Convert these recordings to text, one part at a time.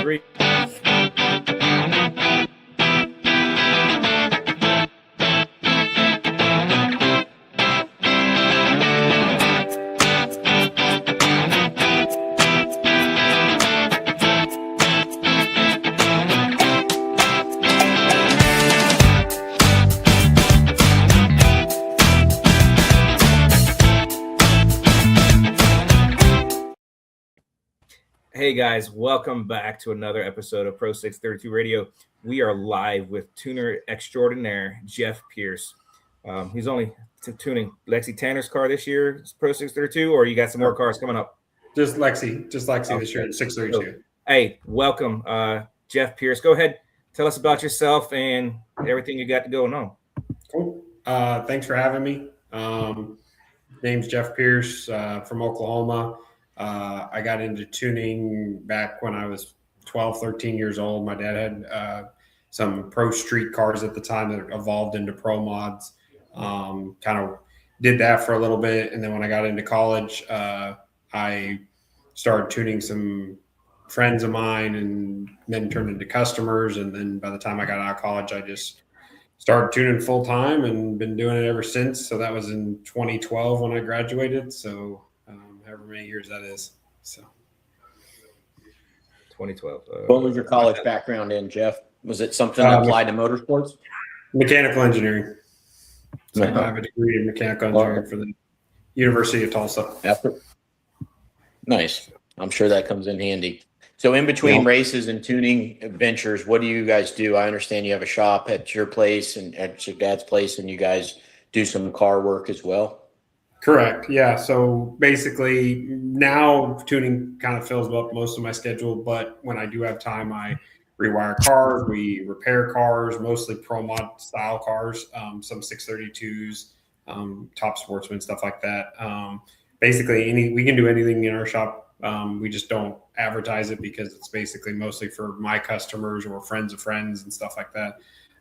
3. Hey guys, welcome back to another episode of Pro632 Radio. We are live with tuner extraordinaire Jeff Pierce. He's only tuning Lexi Tanner's car this year, Pro632, or you got some more cars coming up? Just Lexi this year, 632. Hey, welcome, Jeff Pierce. Go ahead, tell us about yourself and everything you got going on. Cool. Thanks for having me. Name's Jeff Pierce from Oklahoma. I got into tuning back when I was 12, 13 years old. My dad had some pro street cars at the time that evolved into pro mods. Kind of did that for a little bit. And then when I got into college, I started tuning some friends of mine and then turned into customers. And then by the time I got out of college, I just started tuning full time and been doing it ever since. So that was in 2012 when I graduated. So however many years that is. So 2012. What was your college background in, Jeff? Was it something that applied to motorsports? Mechanical engineering. So I have a degree in mechanical engineering for the University of Tulsa. Nice. I'm sure that comes in handy. So in between races and tuning adventures, what do you guys do? I understand you have a shop at your place and at your dad's place, and you guys do some car work as well. Correct. Yeah. So basically now tuning kind of fills up most of my schedule, but when I do have time, I rewire cars, we repair cars, mostly pro mod style cars, some 632s, top sportsman, stuff like that. Basically we can do anything in our shop. We just don't advertise it because it's basically mostly for my customers or friends of friends and stuff like that.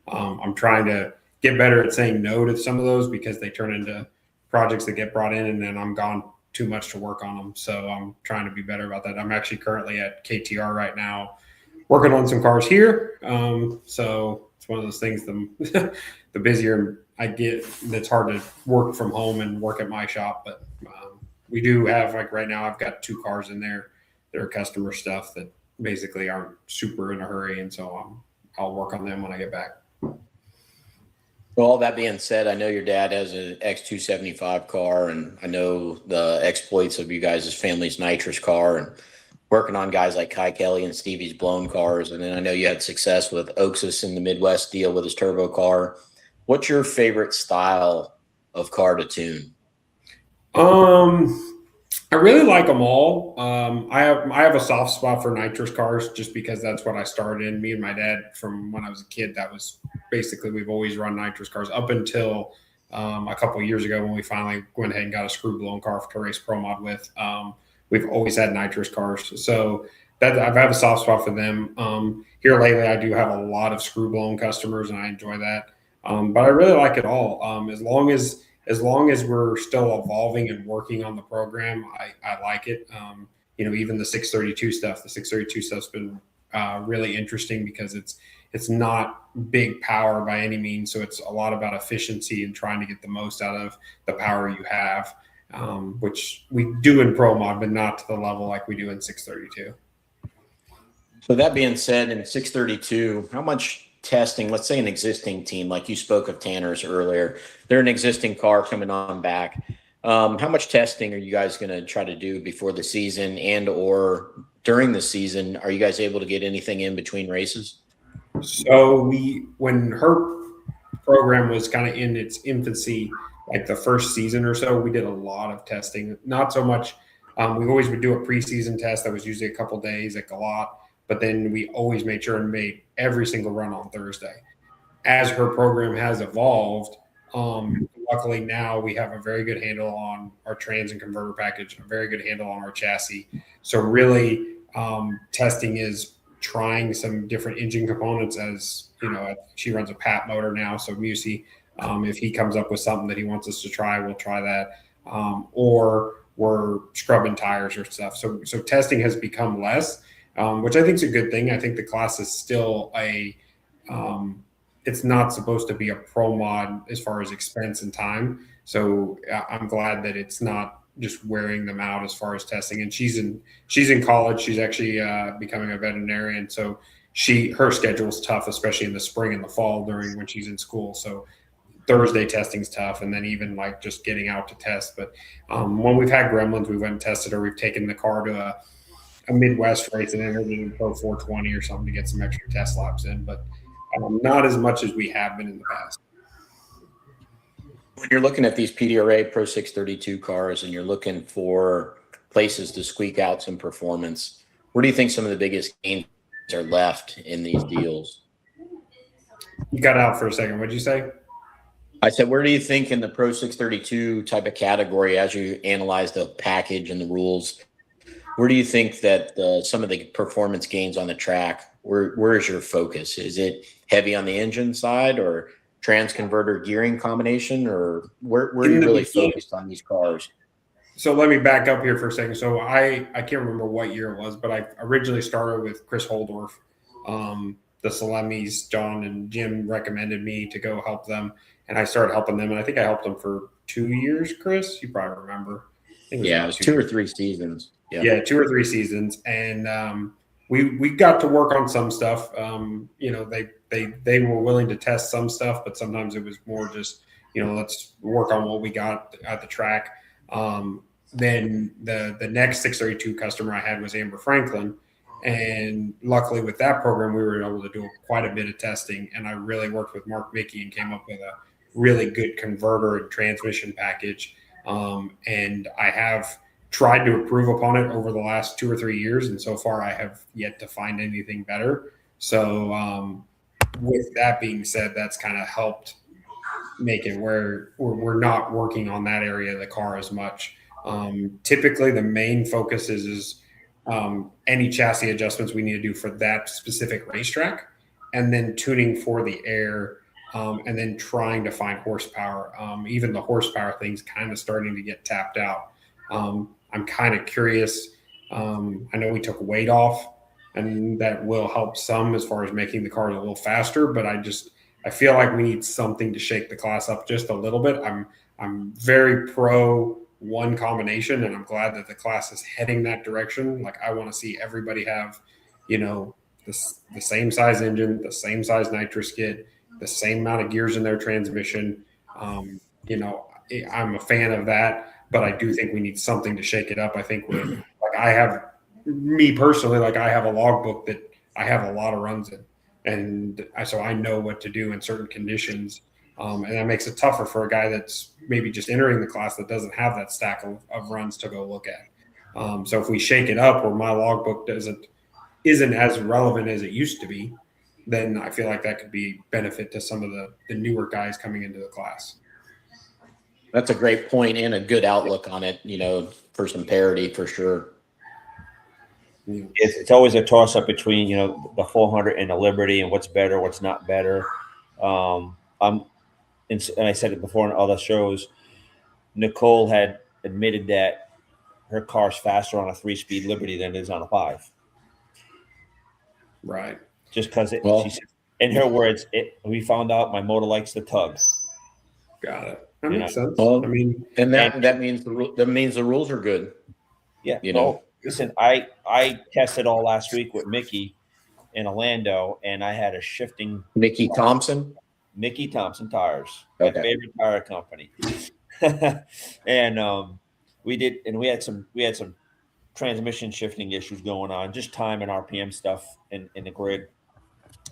I'm trying to get better at saying no to some of those because they turn into projects that get brought in and then I'm gone too much to work on them. So I'm trying to be better about that. I'm actually currently at KTR right now working on some cars here. So it's one of those things, the busier I get, that's hard to work from home and work at my shop. But we do have, like right now, I've got 2 cars in there that are customer stuff that basically aren't super in a hurry. And so I'll work on them when I get back. Well, all that being said, I know your dad has an X275 car, and I know the exploits of you guys' family's nitrous car and working on guys like Kai Kelly and Stevie's blown cars. And then I know you had success with Oxus in the Midwest deal with his turbo car. What's your favorite style of car to tune? I really like them all. I have a soft spot for nitrous cars just because that's what I started in. Me and my dad from when I was a kid, that was basically, we've always run nitrous cars up until a couple of years ago when we finally went ahead and got a screw blown car to race pro mod with. We've always had nitrous cars. So that I've had a soft spot for them. Here lately, I do have a lot of screw blown customers and I enjoy that. But I really like it all. As long as we're still evolving and working on the program, I like it. Even the 632 stuff. The 632 stuff's been really interesting because it's not big power by any means. So it's a lot about efficiency and trying to get the most out of the power you have, which we do in pro mod, but not to the level like we do in 632. So that being said, in 632, how much testing, let's say an existing team, like you spoke of Tanner's earlier, they're an existing car coming on back. How much testing are you guys going to try to do before the season and or during the season? Are you guys able to get anything in between races? So when her program was kind of in its infancy, like the first season or so, we did a lot of testing. Not so much. We always would do a preseason test that was usually a couple days, like a lot. But then we always made sure and made every single run on Thursday. As her program has evolved, luckily now we have a very good handle on our trans and converter package, a very good handle on our chassis. So really testing is trying some different engine components. As you know, she runs a PAT motor now. So Musey, if he comes up with something that he wants us to try, we'll try that. Or we're scrubbing tires or stuff. So testing has become less. which I think is a good thing. I think the class is still it's not supposed to be a pro mod as far as expense and time. So I'm glad that it's not just wearing them out as far as testing. And she's in college. She's actually becoming a veterinarian. So her schedule's tough, especially in the spring and the fall during when she's in school. So Thursday testing's tough, and then even like just getting out to test. But when we've had gremlins, we went and tested her. We've taken the car to a Midwest race and entered in Pro420 or something to get some extra test laps in, but not as much as we have been in the past. When you're looking at these PDRA Pro632 cars and you're looking for places to squeak out some performance, where do you think some of the biggest gains are left in these deals? You got out for a second. What'd you say? I said, where do you think in the Pro632 type of category, as you analyze the package and the rules, where do you think that some of the performance gains on the track, where is your focus? Is it heavy on the engine side or trans-converter gearing combination, or where are you really focused on these cars? So let me back up here for a second. So I can't remember what year it was, but I originally started with Chris Holdorf. The Salemis, John and Jim recommended me to go help them, and I started helping them. And I think I helped them for 2 years, Chris. You probably remember. It was 2 or 3 seasons. Yeah, 2 or 3 seasons. And we got to work on some stuff. They were willing to test some stuff, but sometimes it was more just, let's work on what we got at the track. Then the next 632 customer I had was Amber Franklin. And luckily with that program, we were able to do quite a bit of testing. And I really worked with Mark Mickey and came up with a really good converter and transmission package. And I have tried to improve upon it over the last 2 or 3 years. And so far I have yet to find anything better. So with that being said, that's kind of helped make it where we're not working on that area of the car as much. Typically the main focus is any chassis adjustments we need to do for that specific racetrack, and then tuning for the air, and then trying to find horsepower. Even the horsepower thing's kind of starting to get tapped out. I'm kind of curious. I know we took weight off, and that will help some as far as making the cars a little faster, but I feel like we need something to shake the class up just a little bit. I'm very pro one combination, and I'm glad that the class is heading that direction. Like, I want to see everybody have, the same size engine, the same size nitrous kit, the same amount of gears in their transmission. I'm a fan of that, but I do think we need something to shake it up. I think I have a logbook that I have a lot of runs in, and so I know what to do in certain conditions. And that makes it tougher for a guy that's maybe just entering the class that doesn't have that stack of runs to go look at. So if we shake it up where my logbook isn't as relevant as it used to be, then I feel like that could be benefit to some of the newer guys coming into the class. That's a great point and a good outlook on it, for some parity for sure. It's always a toss up between, the 400 and the Liberty and what's better, what's not better. And I said it before in other shows, Nicole had admitted that her car's faster on a 3-speed Liberty than it is on a 5. Right. Just because she said, in her words, we found out my motor likes the tug. Got it. That makes sense. Well, that means the rules are good. Yeah. Listen, I tested all last week with Mickey in Orlando, and I had a shifting Mickey Thompson tires, okay. My favorite tire company. And we had some transmission shifting issues going on, just time and RPM stuff in the grid.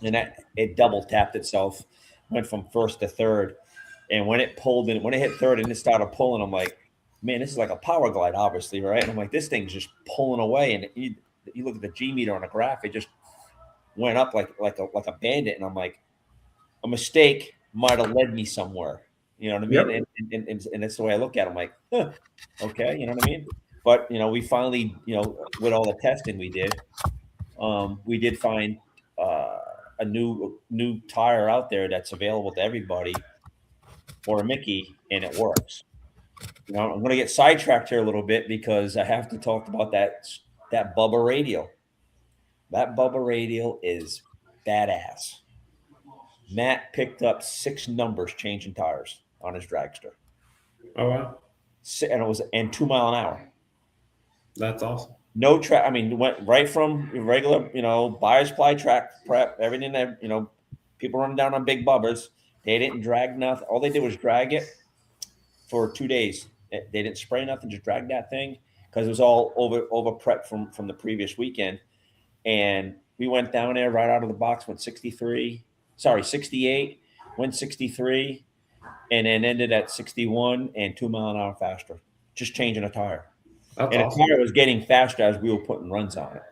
And it double tapped itself, went from first to third. And when it hit third and it started pulling, I'm like, man, this is like a power glide, obviously, right? And I'm like, this thing's just pulling away. And you look at the G meter on the graph, it just went up like a bandit. And I'm like, a mistake might have led me somewhere. You know what I mean? Yep. And that's the way I look at it. I'm like, okay, you know what I mean? But, we finally, with all the testing we did find a new tire out there that's available to everybody for a Mickey, and it works. I'm going to get sidetracked here a little bit because I have to talk about that Bubba radio. That Bubba radial is badass. Matt picked up 6 numbers changing tires on his dragster. Oh wow, And it was 2 mile an hour. that's awesome. No track. I mean, went right from regular, buyer's ply track prep, everything that, people running down on big bubbers. They didn't drag nothing. All they did was drag it for 2 days. They didn't spray nothing, just drag that thing because it was all over prep from the previous weekend. And we went down there right out of the box, went 68, went 63, and then ended at 61 and 2 mile an hour faster, just changing a tire. That's and awesome. The tire was getting faster as we were putting runs on it.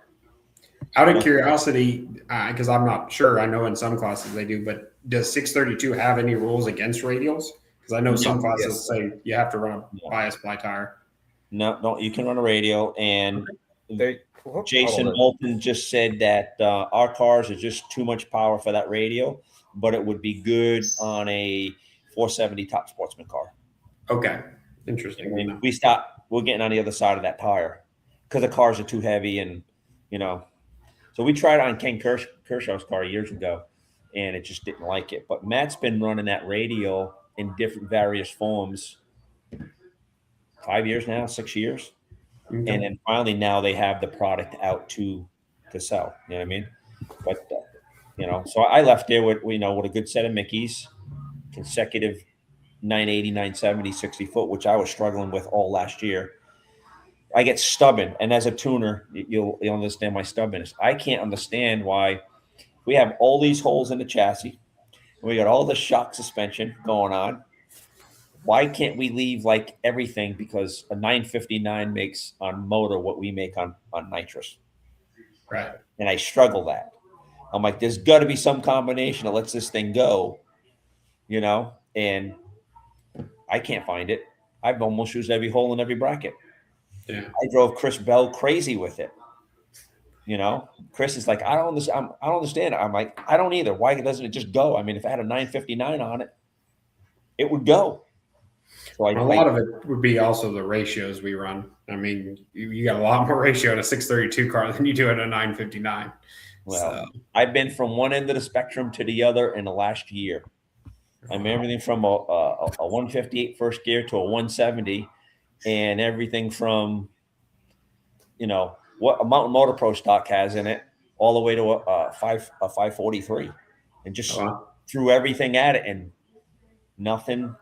Out of curiosity, because I'm not sure, I know in some classes they do, but does 632 have any rules against radials? Because I know some classes say you have to run a bias ply tire. No, you can run a radial. And Jason Bolton just said that our cars are just too much power for that radial, but it would be good on a 470 top sportsman car. Okay, interesting. I mean, we're getting on the other side of that tire because the cars are too heavy, and so we tried it on Ken Kershaw's car years ago, and it just didn't like it. But Matt's been running that radial in different various forms 5 years now, 6 years. Okay. And then finally now they have the product out to sell. You know what I mean? But, so I left there with a good set of Mickeys, consecutive 980, 970, 60 foot, which I was struggling with all last year. I get stubborn. And as a tuner, you'll understand my stubbornness. I can't understand why we have all these holes in the chassis. And we got all the shock suspension going on. Why can't we leave like everything? Because a 959 makes on motor what we make on nitrous. Right. And I struggle that. I'm like, there's got to be some combination that lets this thing go, and I can't find it. I've almost used every hole in every bracket. Yeah. I drove Chris Bell crazy with it. Chris is like, I don't understand. I'm like, I don't either. Why doesn't it just go? I mean, if I had a 959 on it, it would go. So a lot of it would be also the ratios we run. I mean, you got a lot more ratio in a 632 car than you do in a 959. Well, I've been from one end of the spectrum to the other in the last year. I mean, everything from a 158 first gear to a 170, and everything from, what a Mountain Motor Pro stock has in it, all the way to a 543, and just threw everything at it, and nothing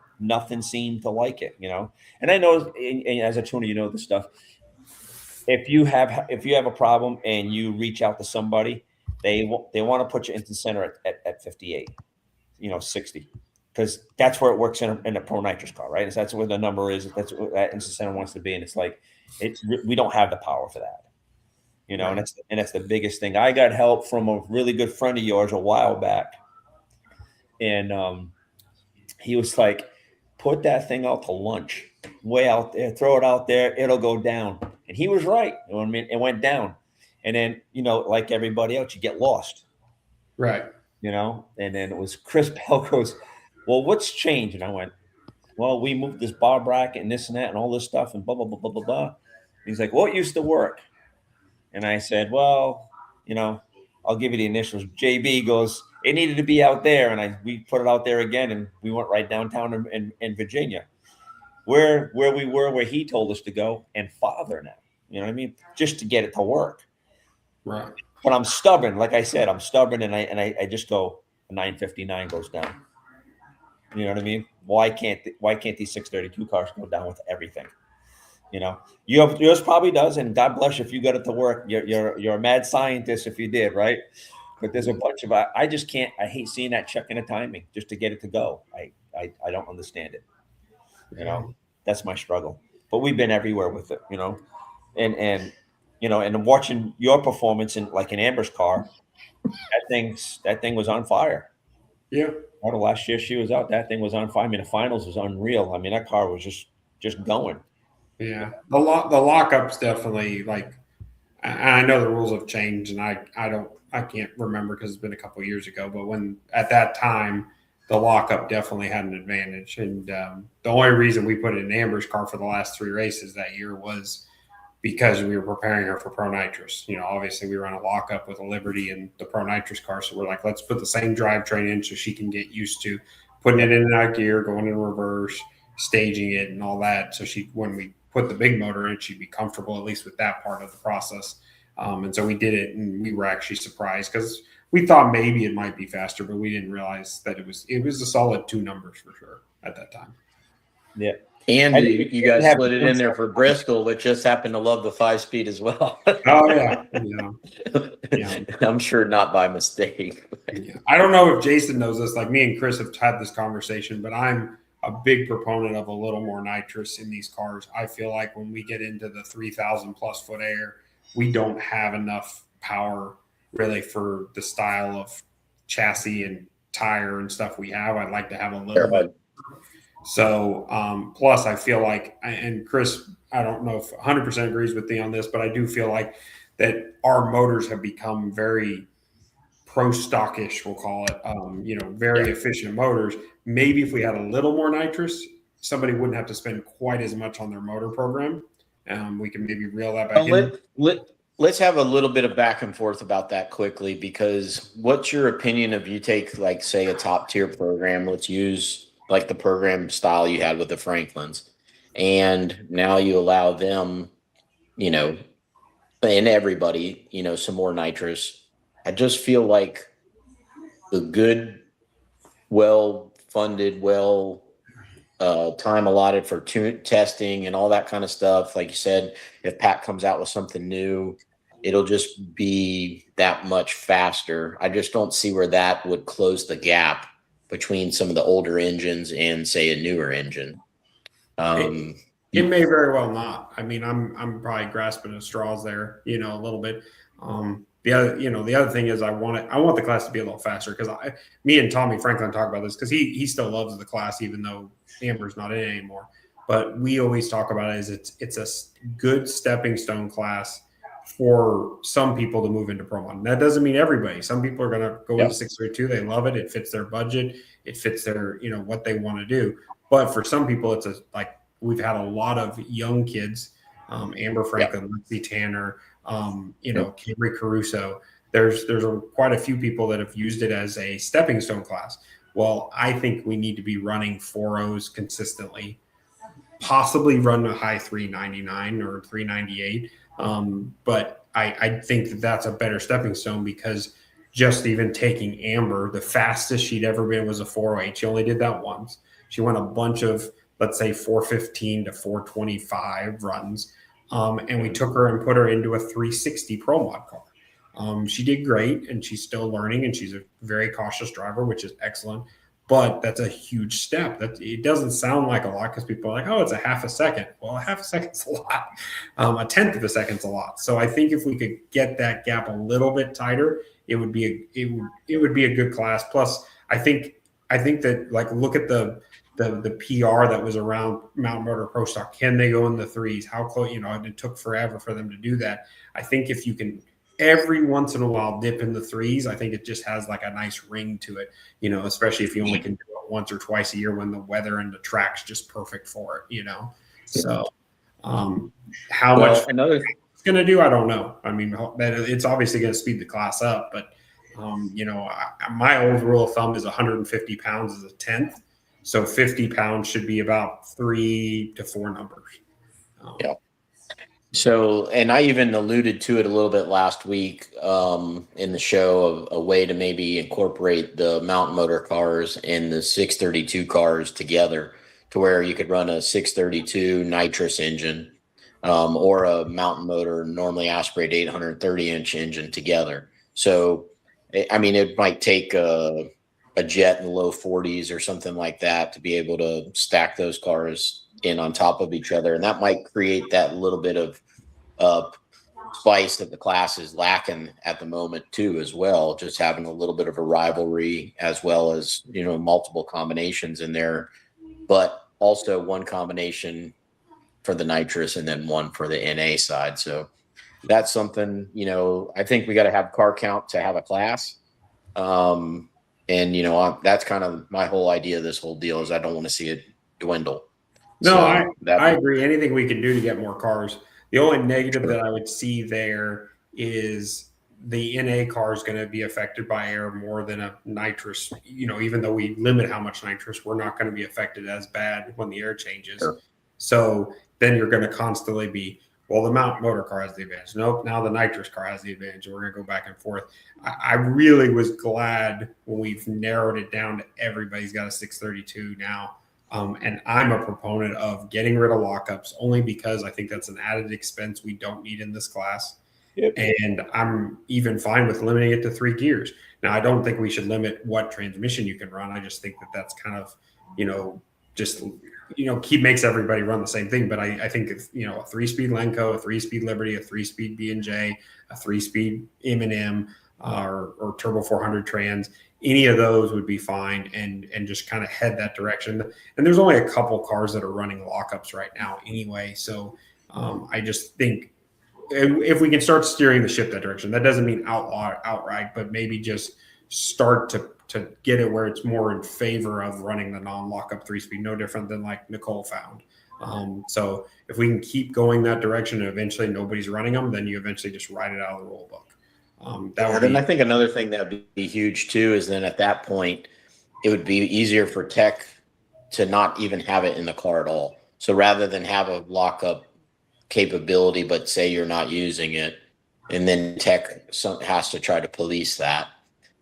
seemed to like it, And I know, and as a tuner, this stuff. If you have a problem and you reach out to somebody, they want to put you into center at 58, 60. Because that's where it works in a pro nitrous car, right? That's where the number is. That's what that instant center wants to be, and it's like we don't have the power for that, right. And that's the biggest thing. I got help from a really good friend of yours a while back, and he was like, "Put that thing out to lunch, way out there, throw it out there, it'll go down." And he was right. You know what I mean? It went down, and then like everybody else, you get lost, right? And then it was Chris Bell goes, "Well, what's changed?" And I went, "Well, we moved this bar bracket and this and that and all this stuff and blah, blah, blah, blah, blah, blah." He's like, "What used to work?" And I said, "Well, I'll give you the initials." JB goes, "It needed to be out there." And we put it out there again, and we went right downtown in Virginia, where we were, where he told us to go, and farther now. You know what I mean? Just to get it to work. Right. But I'm stubborn. Like I said, I'm stubborn, and I just go, a 959 goes down. You know what I mean? Why can't these 632 cars go down with everything? Yours probably does, and God bless you if you got it to work. You're a mad scientist if you did, right? But there's a bunch of I just can't. I hate seeing that check in the timing just to get it to go. I don't understand it. That's my struggle. But we've been everywhere with it, and watching your performance in like an Amber's car, that thing was on fire. Yeah. The last year she was out, that thing was on fire. I mean, the finals was unreal. I mean, that car was just going. Yeah, the lockup's definitely like. I know the rules have changed, and I can't remember because it's been a couple of years ago. But when at that time, the lockup definitely had an advantage, and the only reason we put it in Amber's car for the last 3 races that year was because we were preparing her for Pro Nitrous. Obviously we run a lockup with a Liberty and the Pro Nitrous car. So we're like, let's put the same drivetrain in so she can get used to putting it in and out of gear, going in reverse, staging it and all that. So when we put the big motor in, she'd be comfortable, at least with that part of the process. And so we did it, and we were actually surprised because we thought maybe it might be faster, but we didn't realize that it was a solid 2 numbers for sure at that time. Yeah. And you guys split it in there for Bristol, which just happened to love the 5-speed as well. Oh, yeah. I'm sure not by mistake. Yeah. I don't know if Jason knows this. Like, me and Chris have had this conversation, but I'm a big proponent of a little more nitrous in these cars. I feel like when we get into the 3,000 plus foot air, we don't have enough power really for the style of chassis and tire and stuff we have. I'd like to have a little bit. So, plus I feel like, and Chris, I don't know if 100% agrees with me on this, but I do feel like that our motors have become very pro stockish, we'll call it, very efficient motors. Maybe if we had a little more nitrous, somebody wouldn't have to spend quite as much on their motor program. We can maybe reel that back in. Let's have a little bit of back and forth about that quickly, because what's your opinion of, you take, like, say, a top tier program, let's use like the program style you had with the Franklins, and now you allow them, and everybody, some more nitrous. I just feel like the good, well-funded, time allotted for testing and all that kind of stuff. Like you said, if Pat comes out with something new, it'll just be that much faster. I just don't see where that would close the gap between some of the older engines and, say, a newer engine. It may very well not. I mean, I'm probably grasping at straws there, a little bit. The other thing is I want the class to be a little faster, because me and Tommy Franklin talk about this, because he still loves the class even though Amber's not in it anymore. But we always talk about it as it's a good stepping stone class for some people to move into Pro Mod. And that doesn't mean everybody. Some people are going to go into 632. They love it. It fits their budget. It fits their, what they want to do. But for some people, it's we've had a lot of young kids, Amber Franklin, Lexi Tanner, Camry Caruso. There's quite a few people that have used it as a stepping stone class. Well, I think we need to be running 4.0s consistently, possibly run a high 399 or 398. But I think that's a better stepping stone, because just even taking Amber, the fastest she'd ever been was a 408. She only did that once. She went a bunch of, let's say, 415 to 425 runs. And we took her and put her into a 360 Pro Mod car. She did great, and she's still learning, and she's a very cautious driver, which is excellent. But that's a huge step. It doesn't sound like a lot, because people are like, oh, it's a half a second. Well, a half a second's a lot. A tenth of a second's a lot. So I think if we could get that gap a little bit tighter, it would be a good class. Plus, I think that, like, look at the PR that was around Mountain Motor Pro Stock. Can they go in the threes? How close? And it took forever for them to do that. I think if you can every once in a while dip in the threes, I think it just has like a nice ring to it, especially if you only can do it once or twice a year when the weather and the track's just perfect for it, So how much it's going to do, I don't know. I mean, it's obviously going to speed the class up, but my old rule of thumb is 150 pounds is a tenth. So 50 pounds should be about 3 to 4 numbers. So, and I even alluded to it a little bit last week in the show, of a way to maybe incorporate the Mountain Motor cars and the 632 cars together, to where you could run a 632 nitrous engine or a Mountain Motor normally aspirated 830-inch engine together. So, I mean, it might take a jet in the low 40s or something like that to be able to stack those cars in on top of each other. And that might create that little bit of spice that the class is lacking at the moment too, as well. Just having a little bit of a rivalry, as well as, multiple combinations in there, but also one combination for the nitrous and then one for the NA side. So that's something, I think we got to have car count to have a class. And, that's kind of my whole idea of this whole deal, is I don't want to see it dwindle. No, so I agree. Anything we can do to get more cars. The only negative that I would see there is the NA car is going to be affected by air more than a nitrous. Even though we limit how much nitrous, we're not going to be affected as bad when the air changes. Sure. So then you're going to constantly be, well, the mount motor car has the advantage. Nope, now the nitrous car has the advantage. We're going to go back and forth. I really was glad when we've narrowed it down to everybody's got a 632 now. And I'm a proponent of getting rid of lockups only because I think that's an added expense we don't need in this class. Yep. And I'm even fine with limiting it to 3 gears. Now, I don't think we should limit what transmission you can run. I just think that that's kind of, makes everybody run the same thing. But I think if, a 3-speed Lenco, a 3-speed Liberty, a 3-speed B&J, a 3-speed M&M, or Turbo 400 trans, any of those would be fine and just kind of head that direction. And there's only a couple cars that are running lockups right now anyway. So I just think if we can start steering the ship that direction, that doesn't mean outlaw outright, but maybe just start to get it where it's more in favor of running the non-lockup 3-speed, no different than like Nicole found. So if we can keep going that direction and eventually nobody's running them, then you eventually just write it out of the rule book. Then I think another thing that would be huge too is then at that point, it would be easier for tech to not even have it in the car at all. So rather than have a lockup capability, but say you're not using it, and then tech has to try to police that.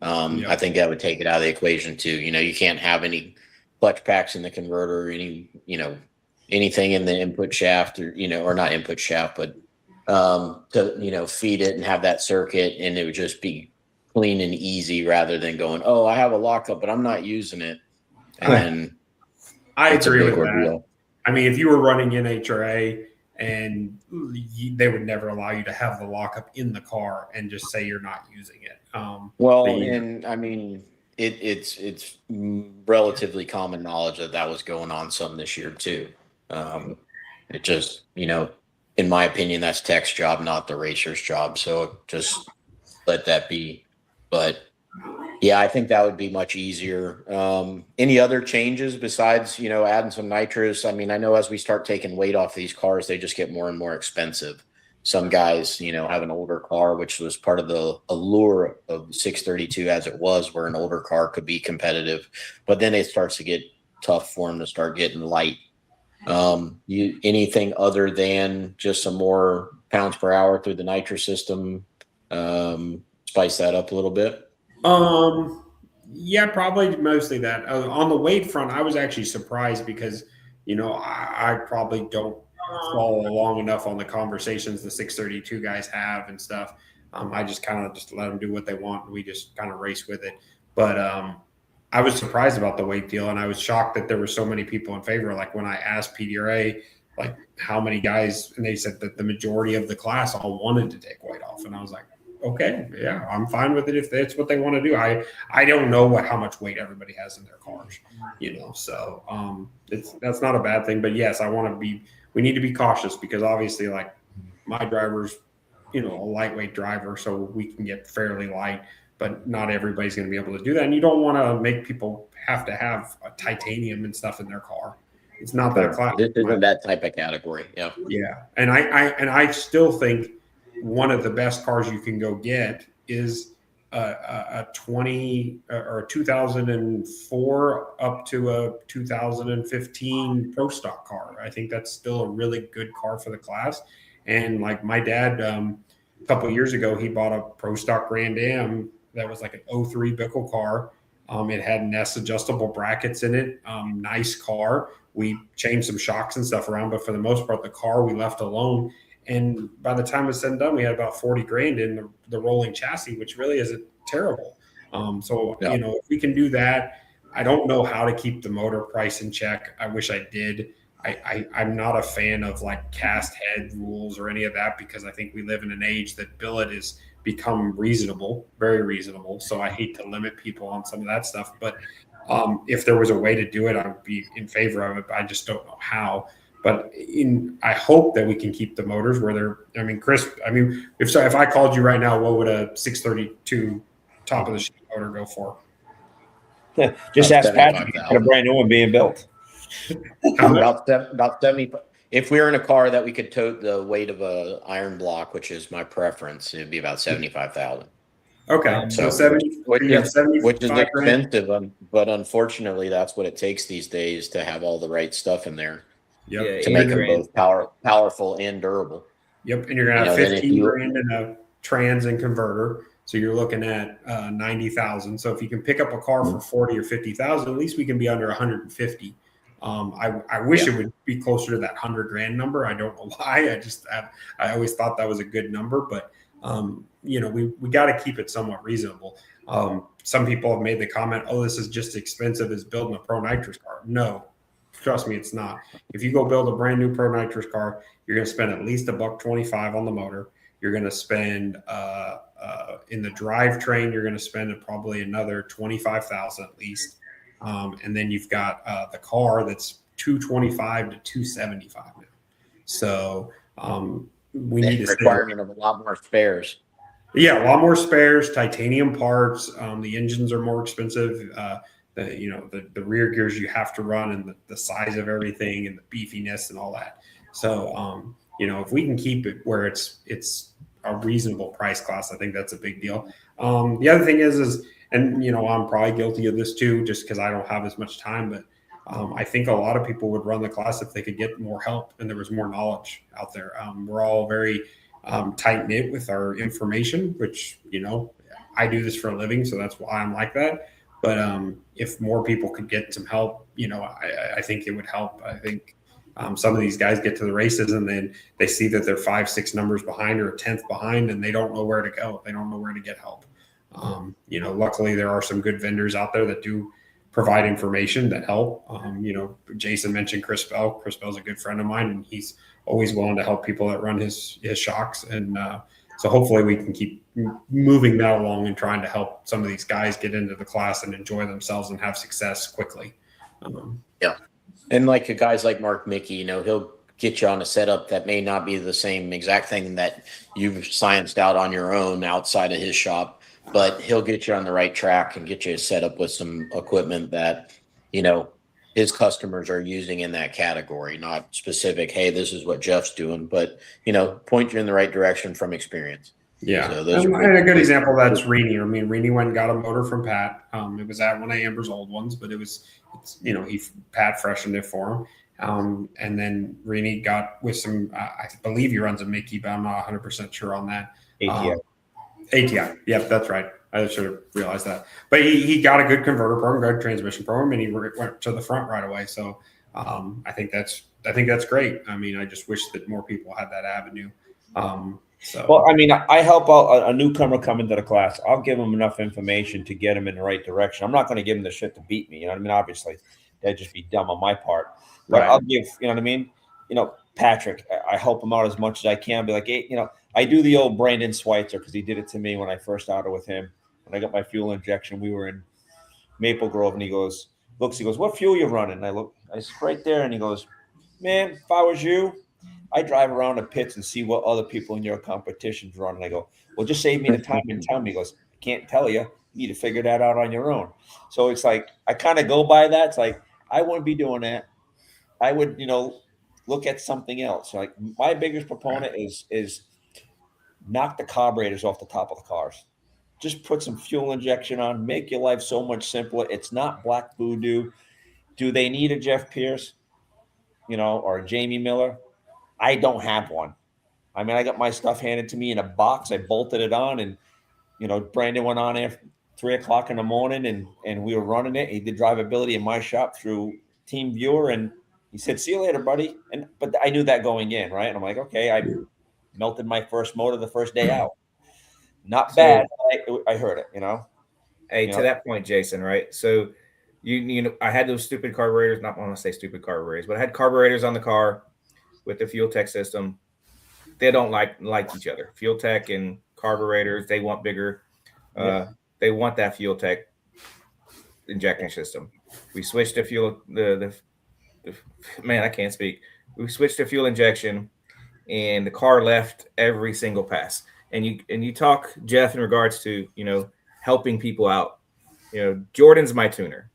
I think that would take it out of the equation too. You can't have any clutch packs in the converter, anything in the input shaft or not input shaft, but to feed it and have that circuit, and it would just be clean and easy rather than going, oh, I have a lockup, but I'm not using it. And then I agree with that. I mean, if you were running NHRA and they would never allow you to have the lockup in the car and just say you're not using it. And I mean, it's relatively common knowledge that was going on some this year too. It just, in my opinion, that's tech's job, not the racer's job. So just let that be. But yeah, I think that would be much easier. Any other changes besides, adding some nitrous? I mean, I know as we start taking weight off these cars, they just get more and more expensive. Some guys, have an older car, which was part of the allure of 632 as it was, where an older car could be competitive. But then it starts to get tough for them to start getting light. Anything other than just some more pounds per hour through the nitrous system, spice that up a little bit? Yeah, probably mostly that. On the weight front, I was actually surprised because, I probably don't follow along enough on the conversations the 632 guys have and stuff. I just kind of just let them do what they want, and we just kind of race with it. But I was surprised about the weight deal, and I was shocked that there were so many people in favor. Like when I asked PDRA, like how many guys, and they said that the majority of the class all wanted to take weight off, and I was like, okay, yeah, I'm fine with it if that's what they want to do. I don't know how much weight everybody has in their cars, so that's not a bad thing. But yes, we need to be cautious because obviously, like my driver's, a lightweight driver, so we can get fairly light, but not everybody's going to be able to do that. And you don't want to make people have to have a titanium and stuff in their car. It's not that class. This isn't that type of category. Yeah. Yeah. And I still think one of the best cars you can go get is a 20 or a 2004 up to a 2015 Pro Stock car. I think that's still a really good car for the class. And like my dad, a couple of years ago, he bought a Pro Stock Grand Am that was like an 03 Bickle car. It had Ness adjustable brackets in it. Nice car. We changed some shocks and stuff around, but for the most part, the car we left alone. And by the time it's said and done, we had about 40 grand in the rolling chassis, which really isn't terrible. If we can do that, I don't know how to keep the motor price in check. I wish I did. I'm not a fan of like cast head rules or any of that because I think we live in an age that billet has become reasonable, very reasonable. So I hate to limit people on some of that stuff. But if there was a way to do it, I would be in favor of it. But I just don't know how. But I hope that we can keep the motors where they're. I mean, Chris. I mean, if I called you right now, what would a 632 top of the sheet motor go for? Just ask Patrick. Got a brand new one being built. about 70. if we were in a car that we could tote the weight of a iron block, which is my preference, it'd be about 75,000. Okay, so So, 70, which you got is 75 grand. expensive, but unfortunately, that's what it takes these days to have all the right stuff in there Yep. Yeah, to eight make them grand. both powerful and durable. Yep, and you're gonna have Then if 15 you grand in a trans and converter, so you're looking at 90,000. So if you can pick up a car for 40 or 50,000, at least we can be under 150. I wish it would be closer to that 100 grand number. I don't know why. I always thought that was a good number, but we got to keep it somewhat reasonable. Some people have made the comment, "Oh, this is just expensive as building a Pro Nitrous car." No, trust me, it's not. If you go build a brand new Pro Nitrous car, you're going to spend at least $125 on the motor. You're going to spend in the drivetrain, you're going to spend probably another 25,000 at least, and then you've got the car that's 225 to 275 now. So we need to requirement of a lot more spares. Yeah, a lot more spares, titanium parts. The engines are more expensive. The rear gears you have to run, and the size of everything, and the beefiness and all that. So if we can keep it where it's a reasonable price class, I think that's a big deal. The other thing is and I'm probably guilty of this too, just because I don't have as much time, but I think a lot of people would run the class if they could get more help and there was more knowledge out there. We're all very tight knit with our information, which I do this for a living, so that's why I'm like that. But if more people could get some help, I think it would help. I think some of these guys get to the races and then they see that they're 5-6 numbers behind or a 10th behind, and they don't know where to go. They don't know where to get help. Luckily there are some good vendors out there that do provide information that help. Jason mentioned Chris Bell. Chris Bell's a good friend of mine, and he's always willing to help people that run his shocks. And so hopefully we can keep moving that along and trying to help some of these guys get into the class and enjoy themselves and have success quickly. Yeah. And like guys like Mark Mickey, he'll get you on a setup that may not be the same exact thing that you've scienced out on your own outside of his shop, but he'll get you on the right track and get you set up with some equipment that, his customers are using in that category, not specific, hey, this is what Jeff's doing, but, point you in the right direction from experience. Yeah. So and a good example of that's Rini. I mean, Rini went and got a motor from Pat. It was at one of Amber's old ones, but Pat freshened it for him. And then Rini got with some, I believe he runs a Mickey, but I'm not 100% sure on that. ATI. Yep, that's right. I should have realized that. But he got a good converter program, good transmission program, and he went to the front right away. So I think that's great. I mean, I just wish that more people had that avenue. Well, I mean, I help out a newcomer come into the class. I'll give them enough information to get them in the right direction. I'm not going to give them the shit to beat me. You know what I mean? Obviously, that'd just be dumb on my part. But I'll give, you know what I mean? Patrick, I help him out as much as I can. Be like, hey, I do the old Brandon Schweitzer because he did it to me when I first started with him. When I got my fuel injection, we were in Maple Grove, and he goes, what fuel you running? And I said, right there. And he goes, man, if I was you, I drive around the pits and see what other people in your competition's run. And I go, well, just save me the time and tell me. He goes, I can't tell you. You need to figure that out on your own. So it's like, I kind of go by that. It's like, I wouldn't be doing that. I would, look at something else. Like my biggest proponent is knock the carburetors off the top of the cars. Just put some fuel injection on, make your life so much simpler. It's not black voodoo. Do they need a Jeff Pierce, or a Jamie Miller? I don't have one. I mean, I got my stuff handed to me in a box. I bolted it on, and Brandon went on there 3 o'clock in the morning, and we were running it. He did drivability in my shop through Team Viewer, and he said, "See you later, buddy." But I knew that going in, right? And I'm like, okay, I melted my first motor the first day out. Not bad. I heard it, Hey, to that point, Jason, right? So I had those stupid carburetors. Not want to say stupid carburetors, but I had carburetors on the car with the Fuel Tech system. They don't like each other. Fuel Tech and carburetors, they want bigger. They want that Fuel Tech injection system. We switched to fuel. Man, I can't speak. We switched to fuel injection, and the car left every single pass. And you talk, Jeff, in regards to helping people out. Jordan's my tuner.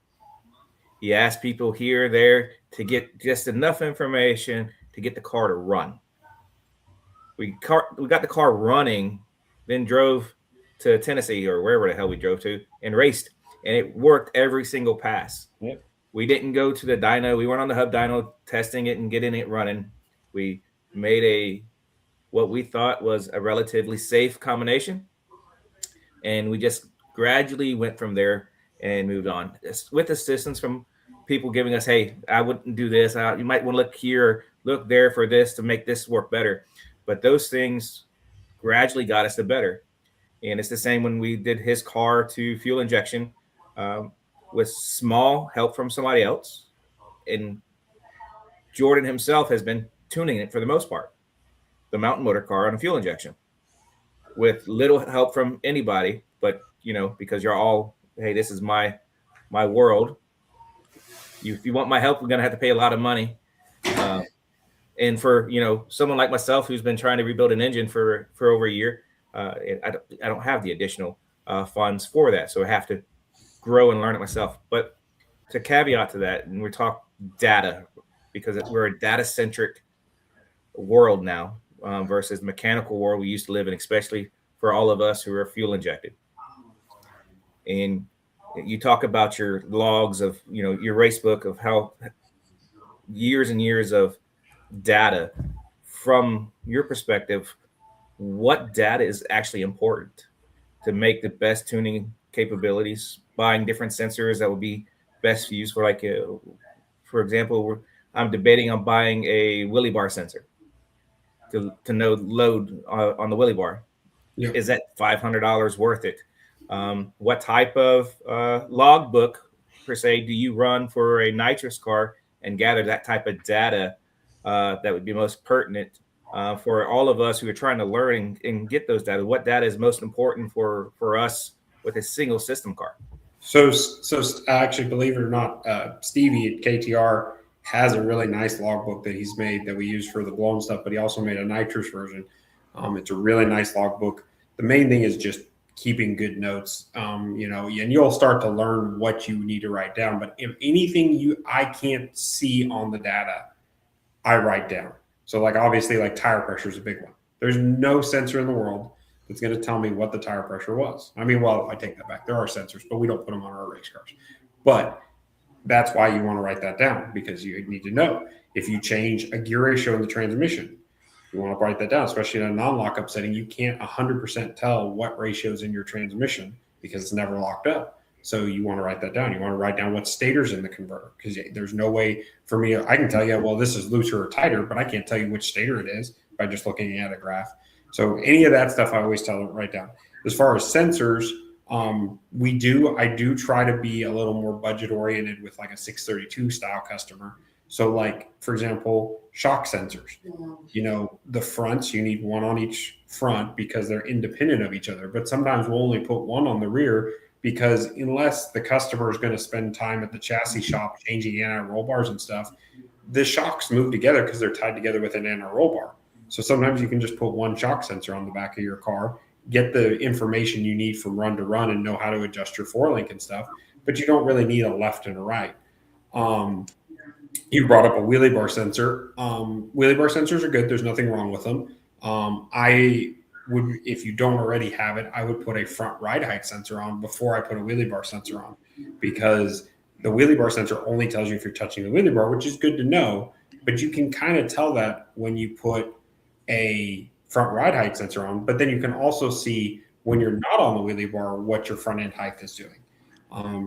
He asks people here or there to get just enough information to get the car to run. We got the car running, then drove to Tennessee or wherever the hell we drove to and raced, and it worked every single pass. Yep. We didn't go to the dyno. We weren't on the hub dyno testing it and getting it running. We made what we thought was a relatively safe combination, and we just gradually went from there and moved on with assistance from people giving us, hey, I wouldn't do this. You might want to look here, look there for this to make this work better. But those things gradually got us to better. And it's the same when we did his car to fuel injection with small help from somebody else. And Jordan himself has been tuning it for the most part, the mountain motor car on a fuel injection, with little help from anybody. But, because you're all, hey, this is my world. If you want my help, we're going to have to pay a lot of money. And for, someone like myself who's been trying to rebuild an engine for over a year, I don't have the additional funds for that. So I have to grow and learn it myself. But to caveat to that, and we talk data, because we're a data-centric world now versus the mechanical world we used to live in, especially for all of us who are fuel injected. And you talk about your logs of, your race book of how years and years of data. From your perspective, what data is actually important to make the best tuning capabilities, buying different sensors that would be best used for, like, for example, I'm debating on buying a wheelie bar sensor to know load on the wheelie bar. Yeah. Is that $500 worth it? What type of log book, per se, do you run for a nitrous car and gather that type of data that would be most pertinent for all of us who are trying to learn and get those data? What data is most important for us with a single system car? So actually, believe it or not, Stevie at KTR has a really nice logbook that he's made that we use for the blown stuff, but he also made a nitrous version. It's a really nice logbook. The main thing is just keeping good notes, and you'll start to learn what you need to write down. But if anything I can't see on the data, I write down. So, like, obviously, like, tire pressure is a big one. There's no sensor in the world that's going to tell me what the tire pressure was. I mean, well, I take that back. There are sensors, but we don't put them on our race cars. But that's why you want to write that down, because you need to know if you change a gear ratio in the transmission. You want to write that down, especially in a non-lockup setting. You can't 100% tell what ratio is in your transmission because it's never locked up. So you want to write that down. You want to write down what stator's in the converter, because there's no way for me. I can tell you, well, this is looser or tighter, but I can't tell you which stator it is by just looking at a graph. So any of that stuff, I always tell them write down. As far as sensors, I do try to be a little more budget oriented with, like, a 632 style customer. So, like, for example, shock sensors, the fronts, you need one on each front because they're independent of each other. But sometimes we'll only put one on the rear, because unless the customer is going to spend time at the chassis shop changing anti-roll bars and stuff, the shocks move together because they're tied together with an anti-roll bar. So sometimes you can just put one shock sensor on the back of your car, get the information you need from run to run, and know how to adjust your four-link and stuff. But you don't really need a left and a right. You brought up a wheelie bar sensor. Wheelie bar sensors are good. There's nothing wrong with them. I would, if you don't already have it, I would put a front ride height sensor on before I put a wheelie bar sensor on, because the wheelie bar sensor only tells you if you're touching the wheelie bar, which is good to know, but you can kind of tell that when you put a front ride height sensor on. But then you can also see when you're not on the wheelie bar what your front end height is doing.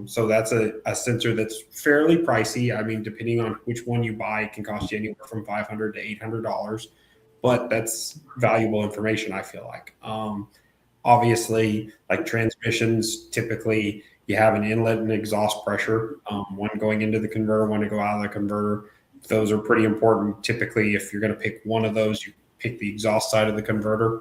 So that's a sensor that's fairly pricey. I mean, depending on which one you buy, it can cost you anywhere from $500 to $800, but that's valuable information, I feel like. Obviously, like transmissions, typically you have an inlet and exhaust pressure, one going into the converter, one to go out of the converter. Those are pretty important. Typically, if you're going to pick one of those, you pick the exhaust side of the converter.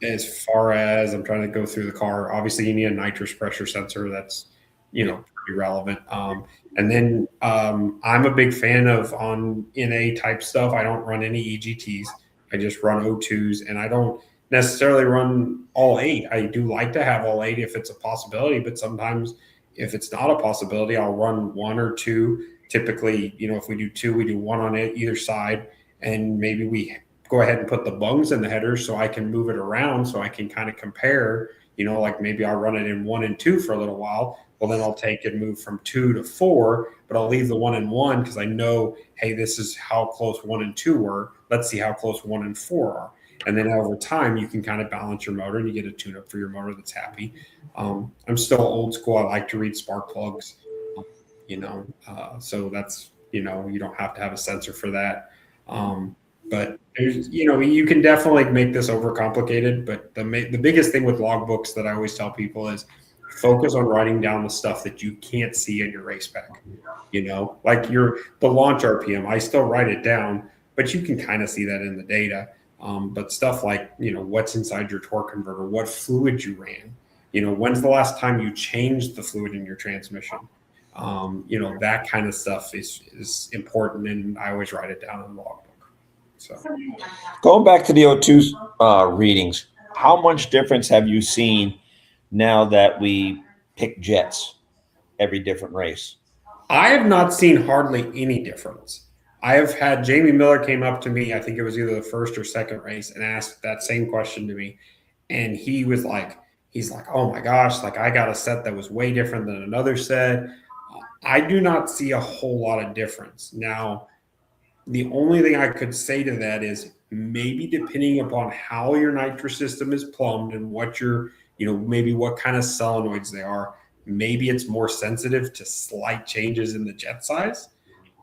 As far as I'm trying to go through the car, obviously you need a nitrous pressure sensor. That's, pretty relevant. And then I'm a big fan of on NA type stuff. I don't run any EGTs. I just run O2s, and I don't necessarily run all 8. I do like to have all 8 if it's a possibility, but sometimes if it's not a possibility, I'll run 1 or 2 typically, if we do 2, we do 1 on either side, and maybe we go ahead and put the bungs in the headers so I can move it around so I can kind of compare, like maybe I'll run it in 1 and 2 for a little while. Well, then I'll take and move from 2 to 4, but I'll leave the 1 and 1 because I know, hey, this is how close 1 and 2 were. Let's see how close 1 and 4 are. And then over time, you can kind of balance your motor and you get a tune-up for your motor that's happy. I'm still old school. I like to read spark plugs, so that's, you don't have to have a sensor for that. But there's, you can definitely make this overcomplicated, but the biggest thing with logbooks that I always tell people is focus on writing down the stuff that you can't see in your race pack. Like the launch RPM, I still write it down, but you can kind of see that in the data. But stuff like, what's inside your torque converter, what fluid you ran, when's the last time you changed the fluid in your transmission? That kind of stuff is important, and I always write it down in the logbook. So going back to the O2 readings, how much difference have you seen now that we pick jets every different race? I have not seen hardly any difference. I have had Jamie Miller came up to me, I think it was either the first or second race, and asked that same question to me. And he's like, oh my gosh, like I got a set that was way different than another set. I do not see a whole lot of difference. Now, the only thing I could say to that is maybe depending upon how your nitrous system is plumbed and what your, maybe what kind of solenoids they are, maybe it's more sensitive to slight changes in the jet size.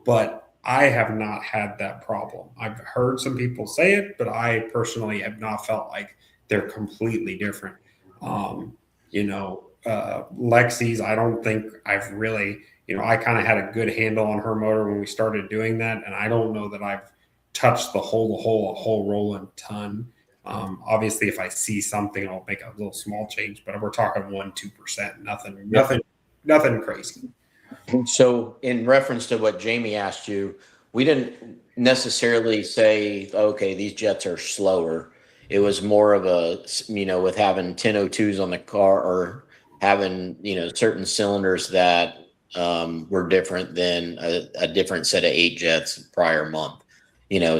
But I have not had that problem. I've heard some people say it, but I personally have not felt like they're completely different. Lexi's, I don't think I've really, I kind of had a good handle on her motor when we started doing that. And I don't know that I've touched the whole Roland ton. Obviously, if I see something, I'll make a little small change, but we're talking 1-2%, nothing crazy. So in reference to what Jamie asked you, we didn't necessarily say, okay, these jets are slower. It was more of a, with having 1002s on the car or having, certain cylinders that were different than a different set of 8 jets prior month,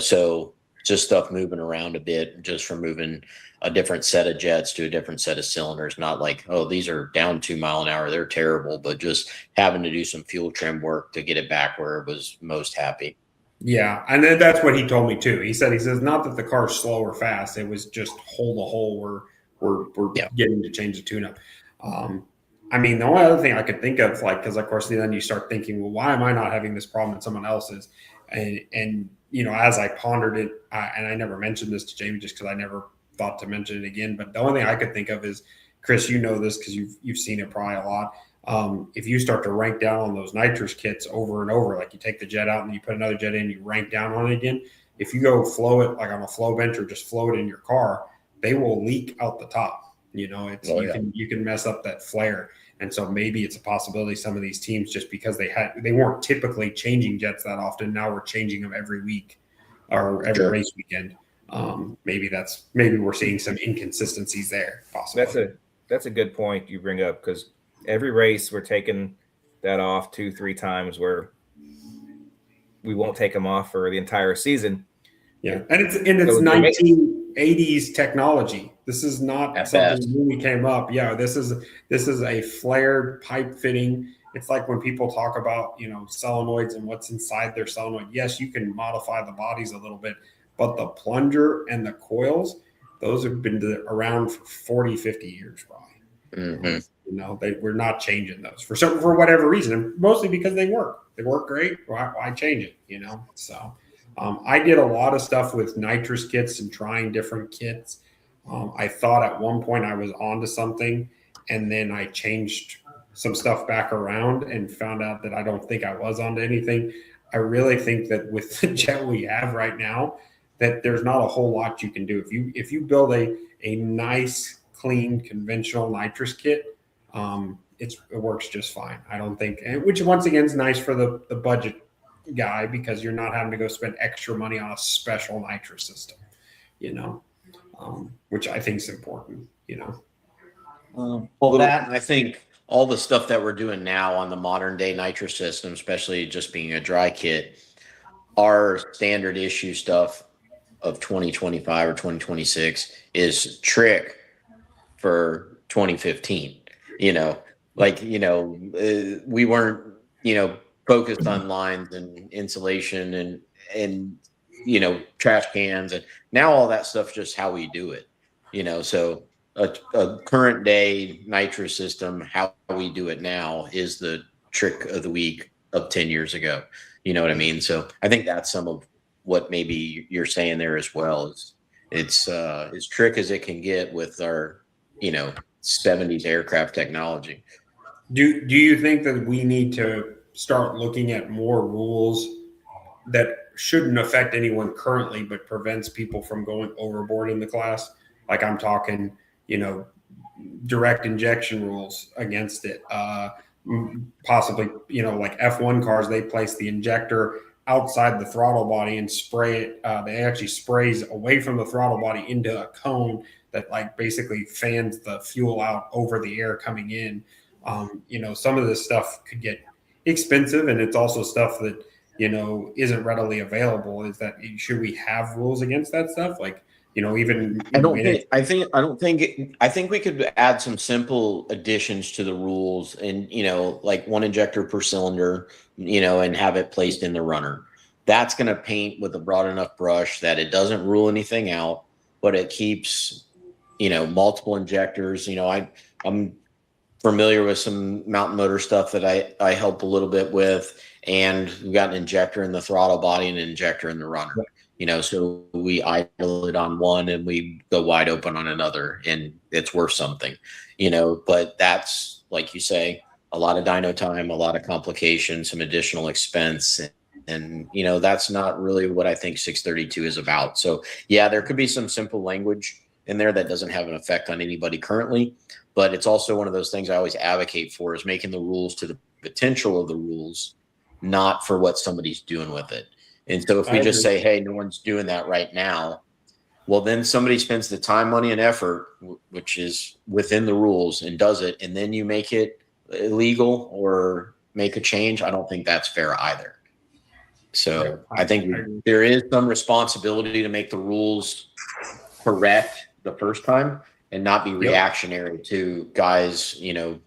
so just stuff moving around a bit, just from moving a different set of jets to a different set of cylinders, not like, oh, these are down 2 mile an hour, they're terrible, but just having to do some fuel trim work to get it back where it was most happy. Yeah, and then that's what he told me too. He says not that the car's slow or fast, it was just hole to hole we're getting to change the tune-up. The only other thing I could think of, because of course then you start thinking, well, why am I not having this problem and someone else's? And as I pondered it, and I never mentioned this to Jamie just because I never thought to mention it again, but the only thing I could think of is, Chris, this because you've seen it probably a lot. If you start to rank down on those nitrous kits over and over, like you take the jet out and you put another jet in, you rank down on it again. If you go flow it like on a flow bench or just flow it in your car, they will leak out the top. You can mess up that flare. And so maybe it's a possibility some of these teams, just because they weren't typically changing jets that often, now we're changing them every week or every race weekend. Maybe we're seeing some inconsistencies there. Possibly. That's a good point you bring up, because every race we're taking that off 2-3 times, where we won't take them off for the entire season. Yeah, and it's 1980s technology. This is not something when we came up. Yeah, this is a flared pipe fitting. It's like when people talk about solenoids and what's inside their solenoid. Yes, you can modify the bodies a little bit, but the plunger and the coils, those have been around for 40, 50 years probably. Mm-hmm. We're not changing those for whatever reason, and mostly because they work. They work great. Why change it? So. I did a lot of stuff with nitrous kits and trying different kits. I thought at one point I was onto something, and then I changed some stuff back around and found out that I don't think I was onto anything. I really think that with the jet we have right now, that there's not a whole lot you can do. If you build a nice, clean, conventional nitrous kit, it works just fine. I don't think, which once again is nice for the budget guy, because you're not having to go spend extra money on a special nitrous system, which I think is important, that, I think all the stuff that we're doing now on the modern day nitrous system, especially just being a dry kit, our standard issue stuff of 2025 or 2026 is trick for 2015. We weren't, focused on lines and insulation and trash cans, and now all that stuff just how we do it. So a current day nitrous system, how we do it now, is the trick of the week of 10 years ago. You know what I mean? So I think that's some of what maybe you're saying there as well. It's as trick as it can get with our 70s aircraft technology. Do you think that we need to start looking at more rules that shouldn't affect anyone currently, but prevents people from going overboard in the class? Like, I'm talking, direct injection rules against it. Possibly, like F1 cars, they place the injector outside the throttle body and spray it. They actually sprays away from the throttle body into a cone that like basically fans the fuel out over the air coming in. Some of this stuff could get expensive, and it's also stuff that, isn't readily available. Should we have rules against that stuff? Like, even I think we could add some simple additions to the rules, and like one injector per cylinder, and have it placed in the runner. That's going to paint with a broad enough brush that it doesn't rule anything out, but it keeps multiple injectors. I'm familiar with some mountain motor stuff that I help a little bit with, and we've got an injector in the throttle body and an injector in the runner. So we idle it on one and we go wide open on another, and it's worth something, but that's, like you say, a lot of dyno time, a lot of complications, some additional expense. And that's not really what I think 632 is about. So yeah, there could be some simple language in there that doesn't have an effect on anybody currently, but it's also one of those things I always advocate for, is making the rules to the potential of the rules, not for what somebody's doing with it. And so if we just say, hey, no one's doing that right now, well, then somebody spends the time, money, and effort, which is within the rules, and does it, and then you make it illegal or make a change. I don't think that's fair either. So I think there is some responsibility to make the rules correct the first time and not be reactionary to guys,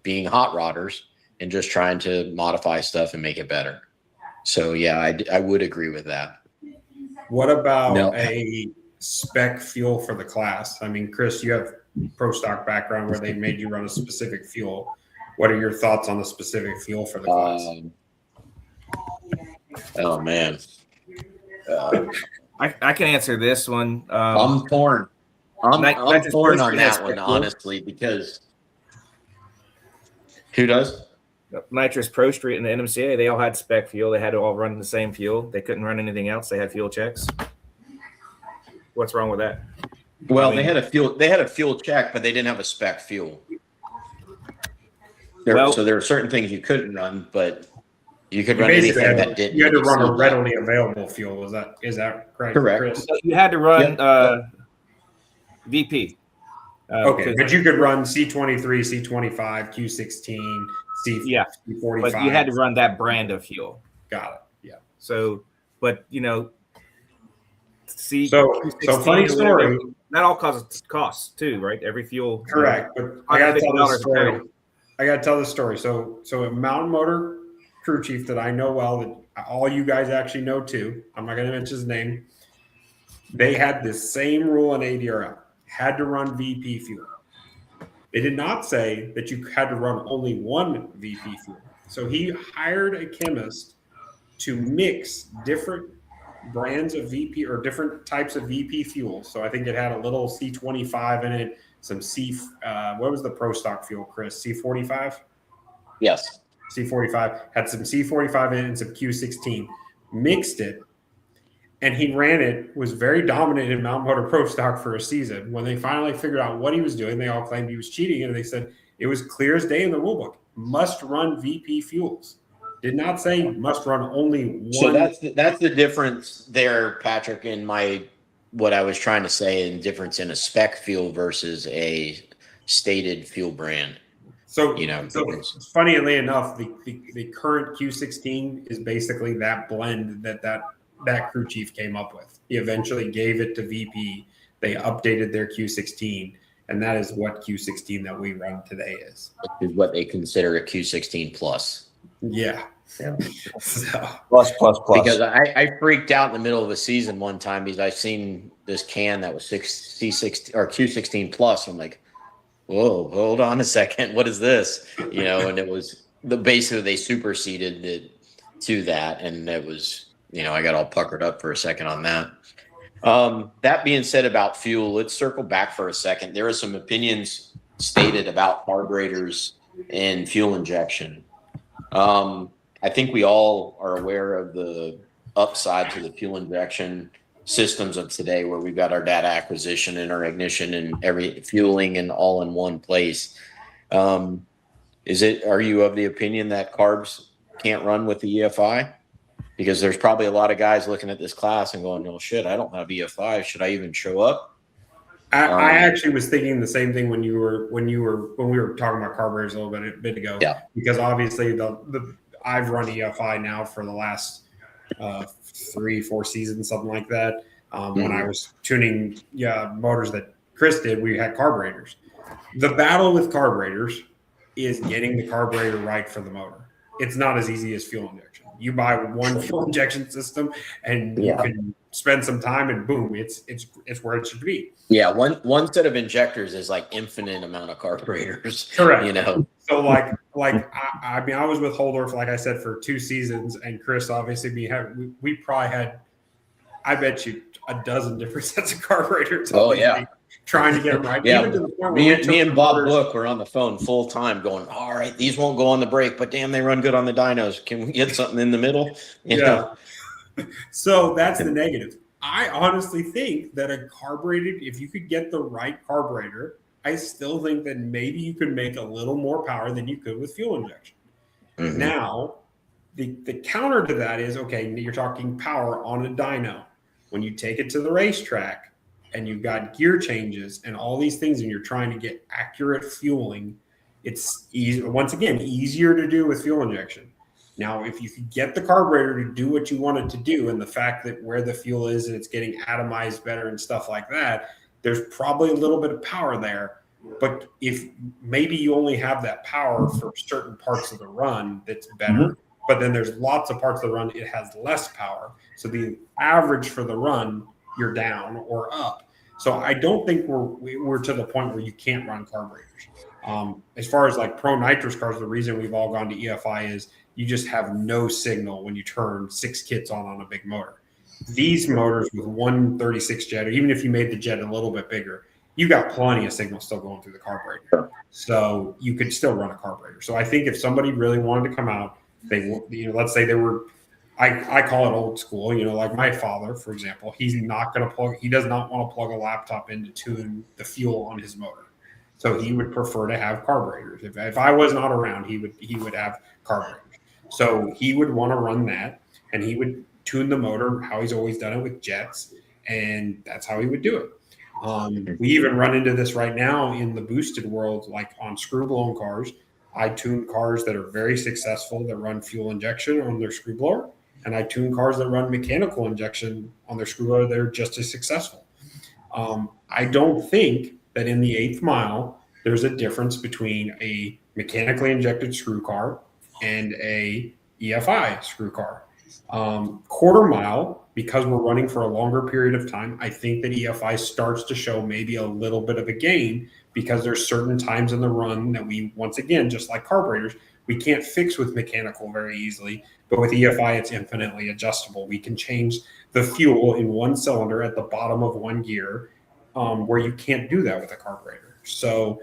being hot rodders and just trying to modify stuff and make it better. So yeah, I would agree with that. What about a spec fuel for the class? I mean, Chris, you have pro stock background where they made you run a specific fuel. What are your thoughts on the specific fuel for the class? Oh man, I can answer this one. I'm torn. I'm torn on that one, honestly, because who does? Nitrous Pro Street and the NMCA, they all had spec fuel. They had to all run the same fuel. They couldn't run anything else. They had fuel checks. What's wrong with that? Well, they had a fuel check, but they didn't have a spec fuel. So there are certain things you couldn't run, but you could run anything that didn't. You had to run a readily available fuel. Is that correct? Correct. Chris? You had to run VP. Okay, but you could run C23, C25, Q16, C45. But you had to run that brand of fuel. Got it. Yeah. So, but so funny story. That all causes costs too, right? Every fuel. Correct. But I gotta tell the story. So a mountain motor crew chief that I know well, that all you guys actually know too, I'm not going to mention his name. They had the same rule in ADRL. Had to run VP fuel. They did not say that you had to run only one VP fuel. So he hired a chemist to mix different brands of VP or different types of VP fuel. So I think it had a little C25 in it, some what was the pro stock fuel, Chris? C45? Yes. C45 had some C45 in it and some Q16. Mixed it. And he ran it, was very dominant in Mountain Motor Pro Stock for a season. When they finally figured out what he was doing, they all claimed he was cheating. And they said it was clear as day in the rule book. Must run VP fuels. Did not say must run only one. So that's the difference there, Patrick, in what I was trying to say, in difference in a spec fuel versus a stated fuel brand. So, you know, so funnily enough, the current Q16 is basically that blend that crew chief came up with. He eventually gave it to VP. They updated their Q16, and that is what Q16 that we run today is. Which is what they consider a Q16 plus. Yeah. So. Plus. Because I freaked out in the middle of a season one time because I seen this can that was C16 or Q16 plus. I'm like, whoa, hold on a second. What is this? You know, and it was basically they superseded it to that. And it was, you know, I got all puckered up for a second on that. That being said about fuel, let's circle back for a second. There are some opinions stated about carburetors and fuel injection. I think we all are aware of the upside to the fuel injection systems of today, where we've got our data acquisition and our ignition and every fueling and all in one place. Are you of the opinion that carbs can't run with the EFI? Because there's probably a lot of guys looking at this class and going, "No shit, I don't have EFI. Should I even show up?" I actually was thinking the same thing when we were talking about carburetors a little bit ago. Yeah. Because obviously I've run EFI now for the last 3-4 seasons, something like that. When I was tuning motors that Chris did, we had carburetors. The battle with carburetors is getting the carburetor right for the motor. It's not as easy as fuel injection. You buy one fuel injection system and you can spend some time and boom, it's where it should be. Yeah, one set of injectors is like infinite amount of carburetors. Correct. You know. So I mean, I was with Holdorf, like I said, for 2 seasons, and Chris obviously we probably had, I bet you, a dozen different sets of carburetors. Oh yeah. Trying to get them right. Yeah, Even to the point where me and Bob Book were on the phone full time going, all right, these won't go on the brake, but damn, they run good on the dynos. Can we get something in the middle? You know? So that's the negative. I honestly think that a carbureted, if you could get the right carburetor, I still think that maybe you could make a little more power than you could with fuel injection. Mm-hmm. Now, the counter to that is, okay, you're talking power on a dyno. When you take it to the racetrack, and you've got gear changes and all these things, and you're trying to get accurate fueling, it's once again easier to do with fuel injection. Now, if you could get the carburetor to do what you want it to do, and the fact that where the fuel is and it's getting atomized better and stuff like that, there's probably a little bit of power there. But if maybe you only have that power for certain parts of the run, that's better. But then there's lots of parts of the run it has less power. So the average for the run, you're down or up. So I don't think we're to the point where you can't run carburetors. As far as like pro nitrous cars, the reason we've all gone to EFI is you just have no signal when you turn 6 kits on a big motor. These motors with 136 jet, or even if you made the jet a little bit bigger, you got plenty of signal still going through the carburetor. So you could still run a carburetor. So I think if somebody really wanted to come out, let's say they were, I call it old school, like my father, for example, he does not want to plug a laptop in to tune the fuel on his motor. So he would prefer to have carburetors. If I was not around, he would have carburetors. So he would want to run that, and he would tune the motor how he's always done it with jets, and that's how he would do it. We even run into this right now in the boosted world, like on screw blown cars. I tune cars that are very successful that run fuel injection on their screw blower, and I tune cars that run mechanical injection on their screw blower that are just as successful. I don't think that in the 8th mile, there's a difference between a mechanically injected screw car and a EFI screw car. Quarter mile, because we're running for a longer period of time, I think that EFI starts to show maybe a little bit of a gain, because there's certain times in the run that we, once again, just like carburetors, we can't fix with mechanical very easily, but with EFI, it's infinitely adjustable. We can change the fuel in one cylinder at the bottom of one gear, where you can't do that with a carburetor. So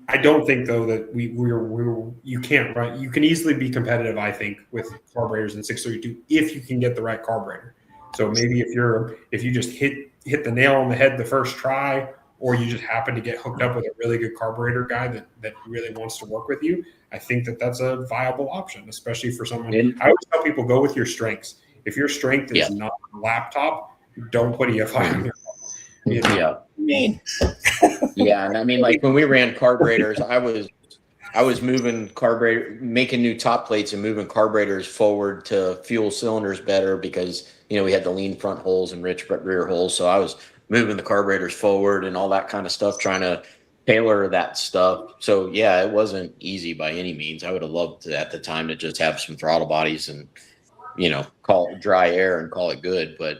I don't think, though, that you can't run. You can easily be competitive, I think, with carburetors in 632 if you can get the right carburetor. So maybe if you just hit the nail on the head the first try, or you just happen to get hooked up with a really good carburetor guy that really wants to work with you, I think that that's a viable option, especially for someone. I always tell people, go with your strengths. If your strength is not a laptop, don't put EFI on your phone. Yeah. Yeah, and I mean, like when we ran carburetors, I was I was moving carburetor, making new top plates and moving carburetors forward to fuel cylinders better because, we had the lean front holes and rich rear holes. So I was moving the carburetors forward and all that kind of stuff, trying to tailor that stuff. So yeah, it wasn't easy by any means. I would have loved to, at the time, to just have some throttle bodies and, call it dry air and call it good. But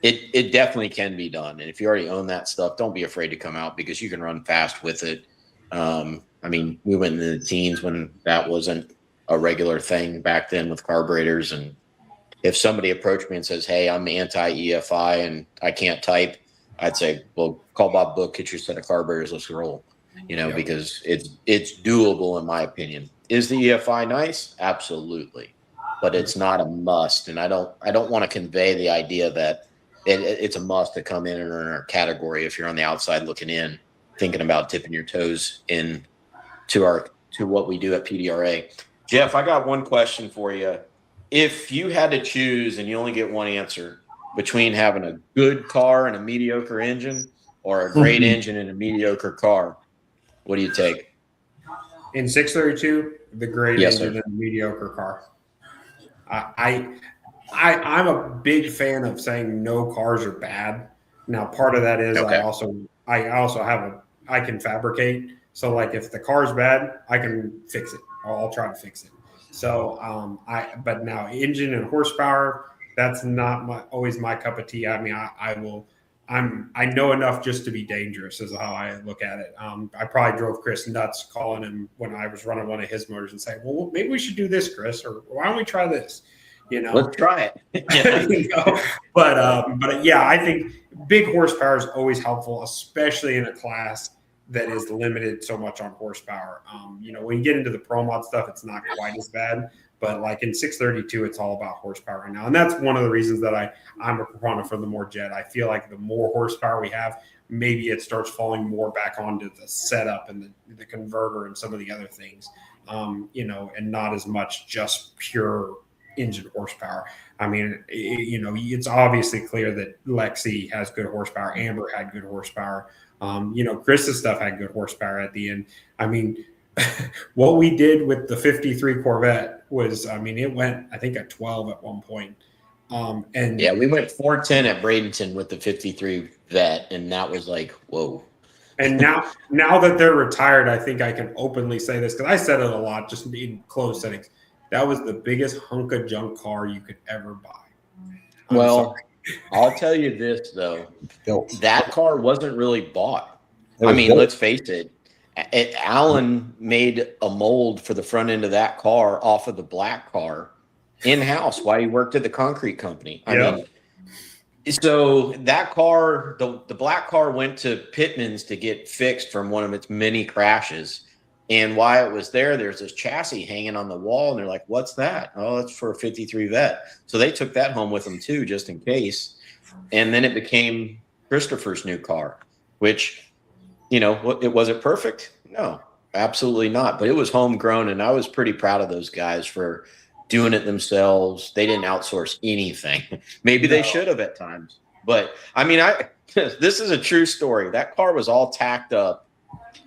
it definitely can be done. And if you already own that stuff, don't be afraid to come out because you can run fast with it. We went into the teens when that wasn't a regular thing back then with carburetors. And if somebody approached me and says, hey, I'm anti-EFI and I can't type, I'd say, well, call Bob Book, get your set of carburetors, let's roll, because it's doable in my opinion. Is the EFI nice? Absolutely. But it's not a must. And I don't want to convey the idea that it's a must to come in our category if you're on the outside looking in, thinking about dipping your toes in to what we do at PDRA. Jeff, I got one question for you. If you had to choose and you only get one answer between having a good car and a mediocre engine or a great engine and a mediocre car, what do you take? In 632, the great Yes, engine sir. and the mediocre car. I'm a big fan of saying no cars are bad. Now, part of that is Okay. I can fabricate. So like if the car's bad, I can fix it. I'll try to fix it. So but now engine and horsepower, that's not always my cup of tea. I mean, I know enough just to be dangerous is how I look at it. I probably drove Chris nuts calling him when I was running one of his motors and saying, well, maybe we should do this, Chris, or why don't we try this? Let's try it. But yeah, I think big horsepower is always helpful, especially in a class that is limited so much on horsepower. When you get into the pro mod stuff, it's not quite as bad, but like in 632, it's all about horsepower right now. And that's one of the reasons that I'm a proponent for the more jet. I feel like the more horsepower we have, maybe it starts falling more back onto the setup and the converter and some of the other things, and not as much just pure engine horsepower. I mean, it's obviously clear that Lexi has good horsepower. Amber had good horsepower. Chris's stuff had good horsepower at the end. I mean, what we did with the 53 Corvette was, it went, I think, at 12 at one point. And yeah, we went 410 at Bradenton with the 53 Vet, and that was like, whoa. And now that they're retired, I think I can openly say this because I said it a lot just in closed settings. That was the biggest hunk of junk car you could ever buy. Well, I'll tell you this, though. That car wasn't really bought. Let's face it. Alan made a mold for the front end of that car off of the black car in-house while he worked at the concrete company. So that car, the black car went to Pittman's to get fixed from one of its many crashes. And while it was there, there's this chassis hanging on the wall. And they're like, what's that? Oh, that's for a 53 Vet. So they took that home with them too, just in case. And then it became Christopher's new car, which, was it perfect? No, absolutely not. But it was homegrown. And I was pretty proud of those guys for doing it themselves. They didn't outsource anything. Maybe they should have at times. But this is a true story. That car was all tacked up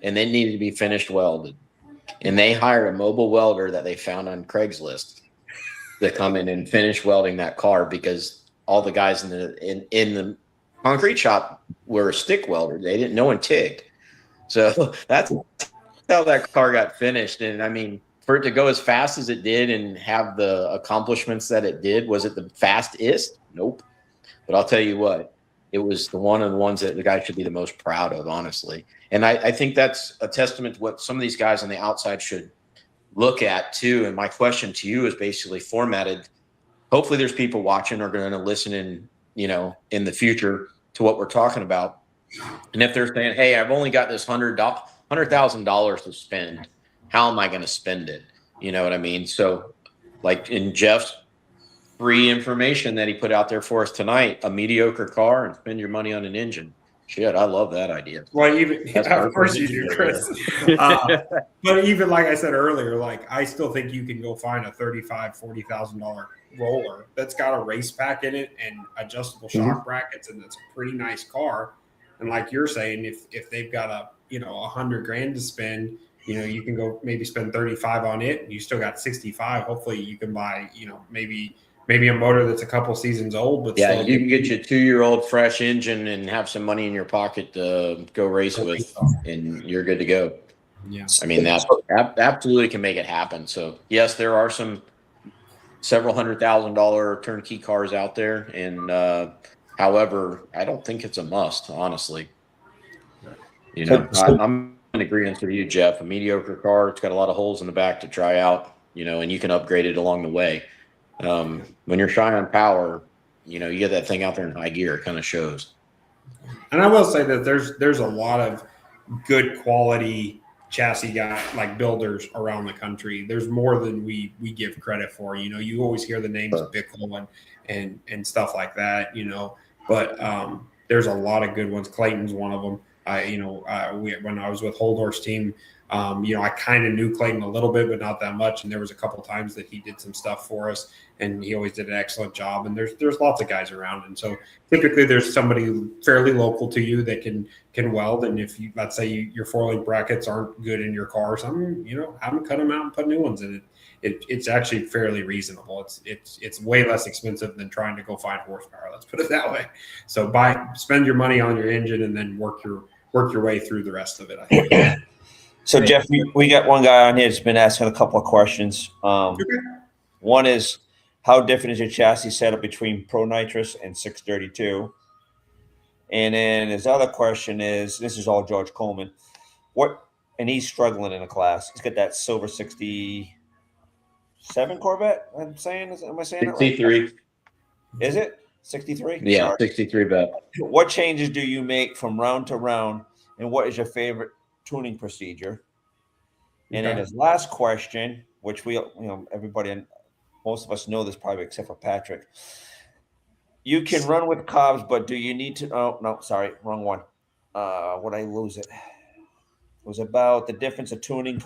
and they needed to be finished welded. And they hired a mobile welder that they found on Craigslist to come in and finish welding that car because all the guys in the concrete shop were stick welders. No one TIGged. So that's how that car got finished. And for it to go as fast as it did and have the accomplishments that it did, was it the fastest? Nope. But I'll tell you what, it was one of the ones that the guy should be the most proud of, honestly. And I think that's a testament to what some of these guys on the outside should look at too. And my question to you is basically formatted. Hopefully there's people watching or going to listen in the future to what we're talking about. And if they're saying, hey, I've only got this $100,000 to spend, how am I going to spend it? You know what I mean? So like in Jeff's free information that he put out there for us tonight, a mediocre car and spend your money on an engine. Shit, I love that idea. Well, of course you do, Chris. But even like I said earlier, like I still think you can go find a $35,000-$40,000 roller that's got a race pack in it and adjustable shock brackets, and it's a pretty nice car. And like you're saying, if they've got $100,000 to spend, you can go maybe spend 35 on it. You still got 65. Hopefully you can buy, maybe a motor that's a couple seasons old, but Yeah, you can get your 2-year-old fresh engine and have some money in your pocket to go race with, and you're good to go. Yeah. I mean, that absolutely can make it happen. So yes, there are several $100,000 turnkey cars out there, and however, I don't think it's a must, honestly. I'm in agreement with you, Jeff. A mediocre car, it's got a lot of holes in the back to try out, and you can upgrade it along the way. When you're shy on power, you get that thing out there in high gear, it kind of shows. And I will say that there's a lot of good quality chassis like builders around the country. There's more than we give credit for. You always hear the names of Bickle and stuff like that, but there's a lot of good ones. Clayton's one of them. When I was with Hold Horse team, I kind of knew Clayton a little bit, but not that much. And there was a couple of times that he did some stuff for us, and he always did an excellent job. And there's lots of guys around, and so typically there's somebody fairly local to you that can weld. And if let's say your 4-link brackets aren't good in your car, have them cut them out and put new ones in it. It's actually fairly reasonable. It's way less expensive than trying to go find horsepower. Let's put it that way. So spend your money on your engine and then work your way through the rest of it, I think. So, Jeff, we got one guy on here that's been asking a couple of questions. One is, how different is your chassis setup between Pro Nitrous and 632? And then his other question is, this is all George Coleman, and he's struggling in a class. He's got that silver 67 Corvette, am I saying it right? 63. Is it? 63? Yeah, Sorry. 63 bet. What changes do you make from round to round, and what is your favorite tuning procedure? And then his last question, which everybody and most of us know this probably except for Patrick. You can run with cobs, but do you need to? Oh no, sorry, wrong one. Would I lose it? It was about the difference of tuning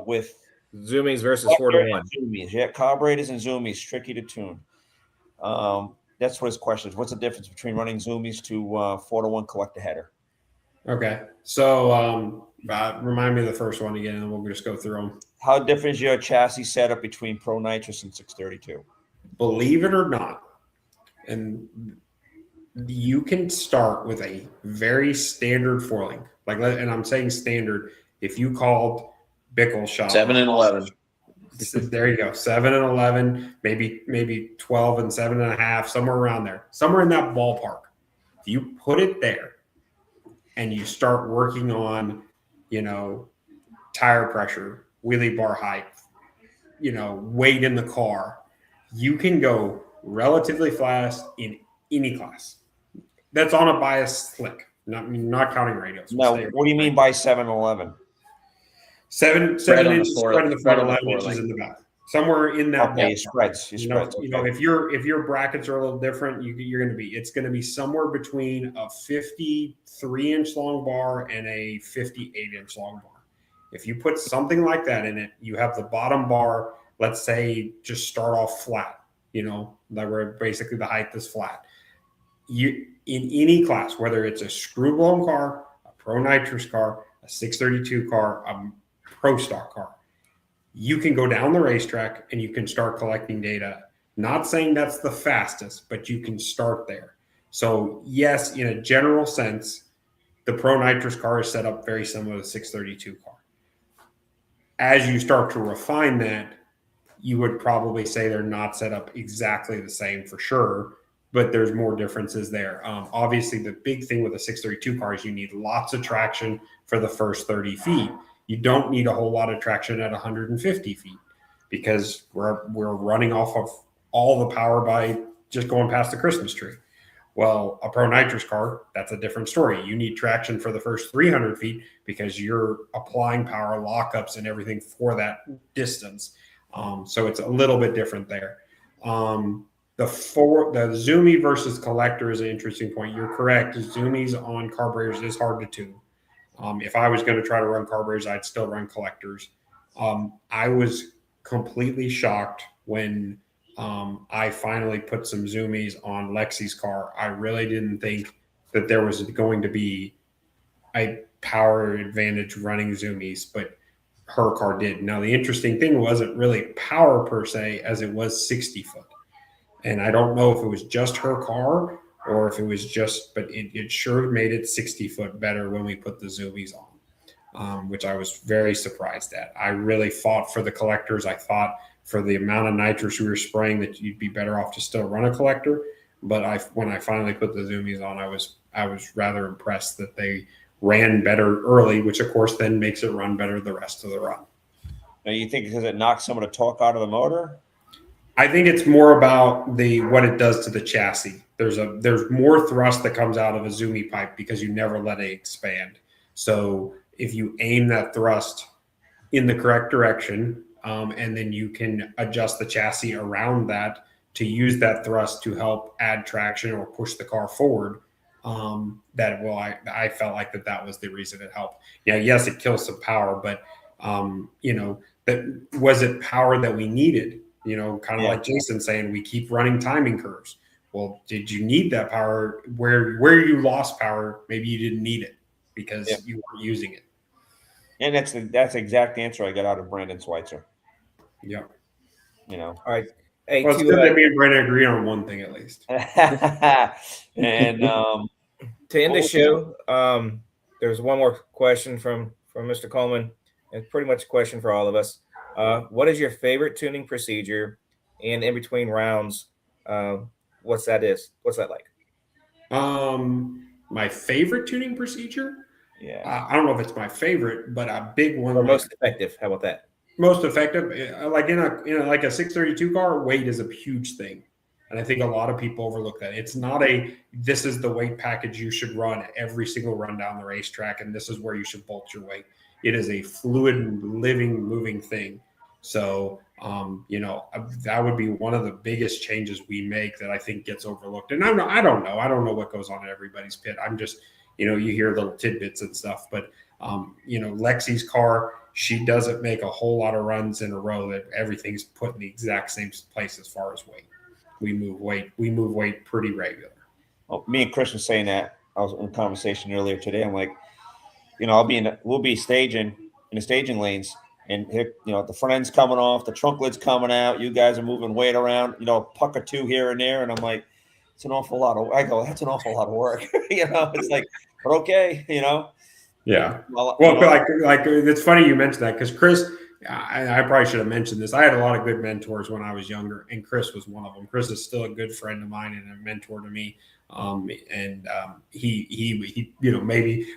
with Zoomies versus 4-to-1. Zoomies, yeah, carburetors and Zoomies, tricky to tune. That's what his question is. What's the difference between running Zoomies to 4-to-1 collector header? Okay, so remind me of the first one again, and we'll just go through them. How different is your chassis setup between Pro Nitrous and 632? Believe it or not, and you can start with a very standard 4-link. And I'm saying standard. If you called Bickle shop 7 and 11, there you go, 7 and 11, maybe 12 and 7.5, somewhere around there, somewhere in that ballpark. If you put it there and you start working on, tire pressure, wheelie bar height, weight in the car, you can go relatively fast in any class. That's on a bias slick, not counting radios. No, what do you mean by 7-11? 7 inches spread in the front, 11 inches in the back. Somewhere in that. Okay, spreads. If your brackets are a little different, it's going to be somewhere between a 53-inch long bar and a 58-inch long bar. If you put something like that in it, you have the bottom bar, let's say, just start off flat. That where basically the height is flat. You in any class, whether it's a screw blown car, a Pro Nitrous car, a 632 car, a Pro stock car, you can go down the racetrack and you can start collecting data. Not saying that's the fastest, but you can start there. So yes, in a general sense, the Pro Nitrous car is set up very similar to the 632 car. As you start to refine that, you would probably say they're not set up exactly the same for sure, but there's more differences there. Obviously, the big thing with a 632 car is you need lots of traction for the first 30 feet. You don't need a whole lot of traction at 150 feet because we're running off of all the power by just going past the Christmas tree. Well, a Pro Nitrous car, that's a different story. You need traction for the first 300 feet because you're applying power, lockups, and everything for that distance. So it's a little bit different there. The Zoomie versus collector is an interesting point. You're correct. Zoomies on carburetors is hard to tune. If I was going to try to run carburetors, I'd still run collectors. I was completely shocked when I finally put some Zoomies on Lexi's car. I really didn't think that there was going to be a power advantage running Zoomies, but her car did. Now, the interesting thing wasn't really power per se as it was 60 foot. And I don't know if it was just her car or if it was just, but it sure made it 60 foot better when we put the zoomies on, which I was very surprised at. I really fought for the collectors. I thought for the amount of nitrous we were spraying that you'd be better off to still run a collector. But when I finally put the zoomies on, I was rather impressed that they ran better early, which of course then makes it run better the rest of the run. Now, you think because it knocks some of the torque out of the motor? I think it's more about what it does to the chassis. There's more thrust that comes out of a Zoomy pipe because you never let it expand. So if you aim that thrust in the correct direction, and then you can adjust the chassis around that to use that thrust to help add traction or push the car forward, I felt like that was the reason it helped. Yeah, yes, it kills some power, but that was it power that we needed? Kind of like Jason saying, we keep running timing curves. Well, did you need that power? Where you lost power, maybe you didn't need it because you weren't using it. And that's the exact answer I got out of Brandon Schweitzer. Yep. All right. Hey, well, it's good that me and Brandon agree on one thing at least. And to end the show, there's one more question from Mr. Coleman. It's pretty much a question for all of us. What is your favorite tuning procedure? And in between rounds, what's that like? My favorite tuning procedure? Yeah. I don't know if it's my favorite, but a big one. Or most effective. How about that? Most effective, like in a 632 car, weight is a huge thing. And I think a lot of people overlook that. It's not this is the weight package you should run every single run down the racetrack, and this is where you should bolt your weight. It is a fluid, living, moving thing. So, that would be one of the biggest changes we make that I think gets overlooked. And I don't know what goes on in everybody's pit. I'm just, you hear little tidbits and stuff. But, Lexi's car, she doesn't make a whole lot of runs in a row that everything's put in the exact same place as far as weight. We move weight pretty regular. Well, me and Chris were saying that. I was in a conversation earlier today. I'm like, we'll be staging in the staging lanes, and here, the front end's coming off, the trunk lid's coming out. You guys are moving weight around, puck or two here and there, and I'm like, it's an awful lot of. I go, that's an awful lot of work. It's like, but okay, Yeah. Well, like it's funny you mentioned that because Chris, I probably should have mentioned this. I had a lot of good mentors when I was younger, and Chris was one of them. Chris is still a good friend of mine and a mentor to me. He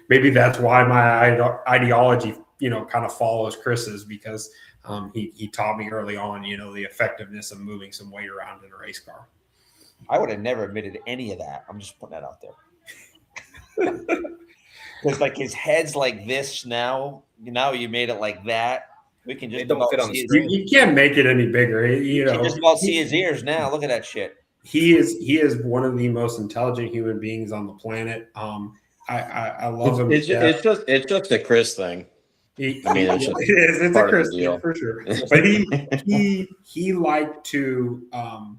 maybe that's why my ideology, kind of follows Chris's because he taught me early on, the effectiveness of moving some weight around in a race car. I would have never admitted any of that. I'm just putting that out there. Because like his head's like this now. You made it like that. We can just don't fit on the screen. You can't make it any bigger. You can just about see his ears now. Look at that shit. He is one of the most intelligent human beings on the planet. I love him. It's just a Chris thing. It's a Chris thing for sure. But he liked to.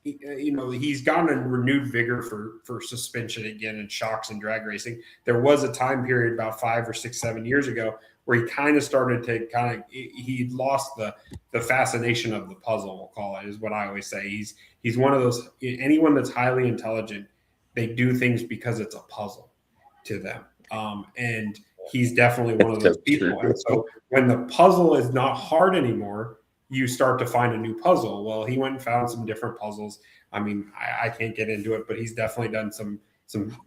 He's gotten a renewed vigor for suspension again and shocks and drag racing. There was a time period about 5 or 6, 7 years ago where he kind of started to he lost the fascination of the puzzle, we'll call it, is what I always say. He's one of those, anyone that's highly intelligent, they do things because it's a puzzle to them. And he's definitely one of those people. And so when the puzzle is not hard anymore, you start to find a new puzzle. Well, he went and found some different puzzles. I mean, I can't get into it, but he's definitely done some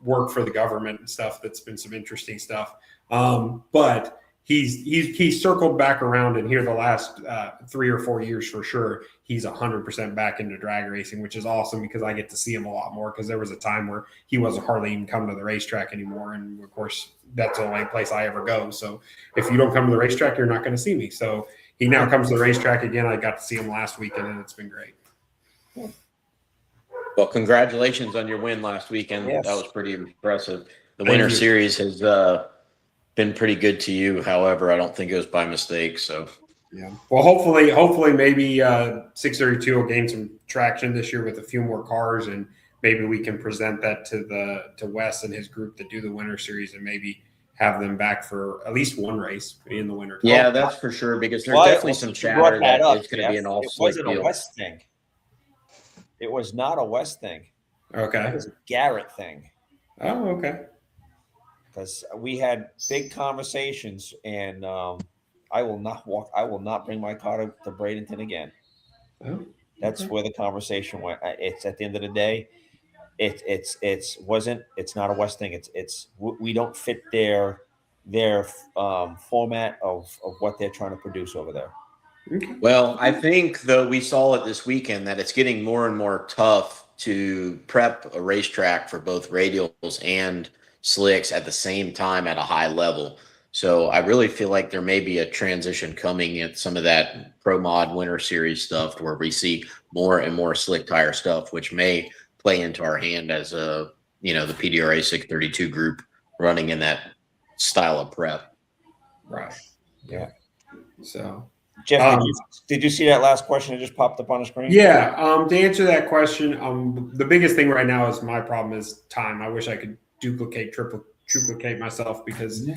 work for the government and stuff. That's been some interesting stuff. But he's circled back around, and here the last 3 or 4 years for sure, he's 100% back into drag racing, which is awesome because I get to see him a lot more. Because there was a time where he wasn't hardly even coming to the racetrack anymore, and of course that's the only place I ever go. So if you don't come to the racetrack, you're not going to see me. So he now comes to the racetrack again. I got to see him last weekend, and it's been great. Well, congratulations on your win last weekend. Yes. That was pretty impressive. The Winter Series has been pretty good to you. However, I don't think it was by mistake. So, yeah. Well, hopefully, maybe 632 will gain some traction this year with a few more cars, and maybe we can present that to Wes and his group that do the Winter Series, and maybe have them back for at least one race in the winter. Yeah, that's for sure, because there's definitely some chatter that it's going to be an all slick deal. It wasn't a West thing. It was not a West thing. Okay. It was a Garrett thing. Oh, okay. Because we had big conversations, and I will not bring my car to Bradenton again. Oh, that's where the conversation went. It's at the end of the day, it's not a West thing. We don't fit their format of what they're trying to produce over there. Well, I think though we saw it this weekend that it's getting more and more tough to prep a racetrack for both radials and slicks at the same time at a high level. So I really feel like there may be a transition coming in some of that Pro Mod Winter Series stuff where we see more and more slick tire stuff, which may play into our hand as the PDRA 632 group running in that style of prep. Right. Yeah. So, Jeff, did you see that last question that just popped up on the screen? Yeah. To answer that question, the biggest thing right now is my problem is time. I wish I could duplicate myself because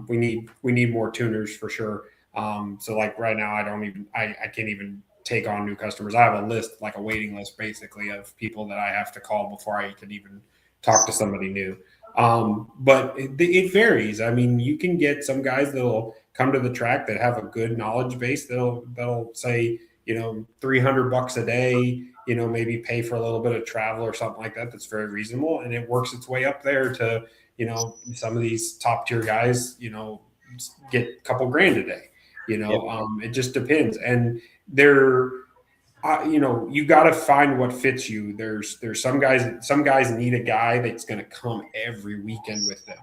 we need more tuners for sure. So like right now, I can't even take on new customers. I have a list, like a waiting list, basically, of people that I have to call before I can even talk to somebody new. But it varies. I mean, you can get some guys that'll come to the track that have a good knowledge base. That'll say, $300 a day, maybe pay for a little bit of travel or something like that. That's very reasonable. And it works its way up there to, some of these top tier guys, get a couple grand a day, it just depends. And you got to find what fits you. There's some guys need a guy that's going to come every weekend with them.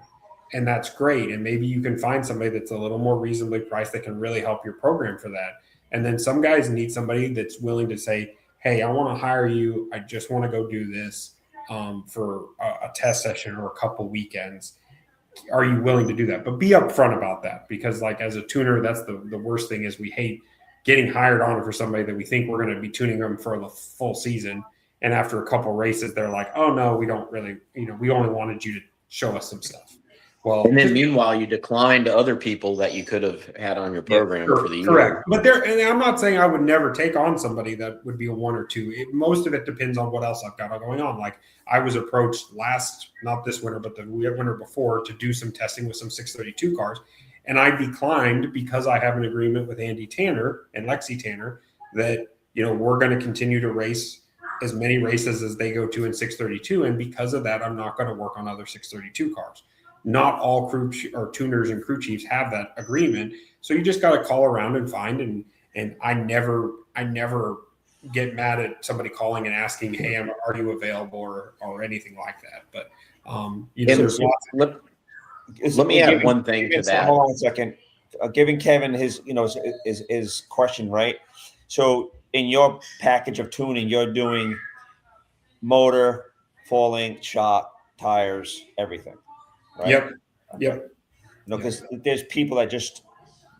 And that's great. And maybe you can find somebody that's a little more reasonably priced that can really help your program for that. And then some guys need somebody that's willing to say, hey, I want to hire you. I just want to go do this for a test session or a couple weekends. Are you willing to do that? But be upfront about that, because like as a tuner, that's the worst thing is we hate getting hired on for somebody that we think we're going to be tuning them for the full season. And after a couple races, they're like, oh no, we don't really, we only wanted you to show us some stuff. Well, and then meanwhile, you declined other people that you could have had on your program for the year. Correct. But and I'm not saying I would never take on somebody that would be a one or two. Most of it depends on what else I've got going on. Like I was approached not this winter, but the winter before, to do some testing with some 632 cars. And I declined because I have an agreement with Andy Tanner and Lexi Tanner that, we're going to continue to race as many races as they go to in 632. And because of that, I'm not going to work on other 632 cars. Not all crew or tuners and crew chiefs have that agreement. So you just got to call around and find. And I never get mad at somebody calling and asking, hey, are you available or anything like that. But, there's lots of let me add one thing to that. Hold on a second. Giving Kevin his question, right? So in your package of tuning, you're doing motor, falling, shock, tires, everything, right? Yep. Because there's people that just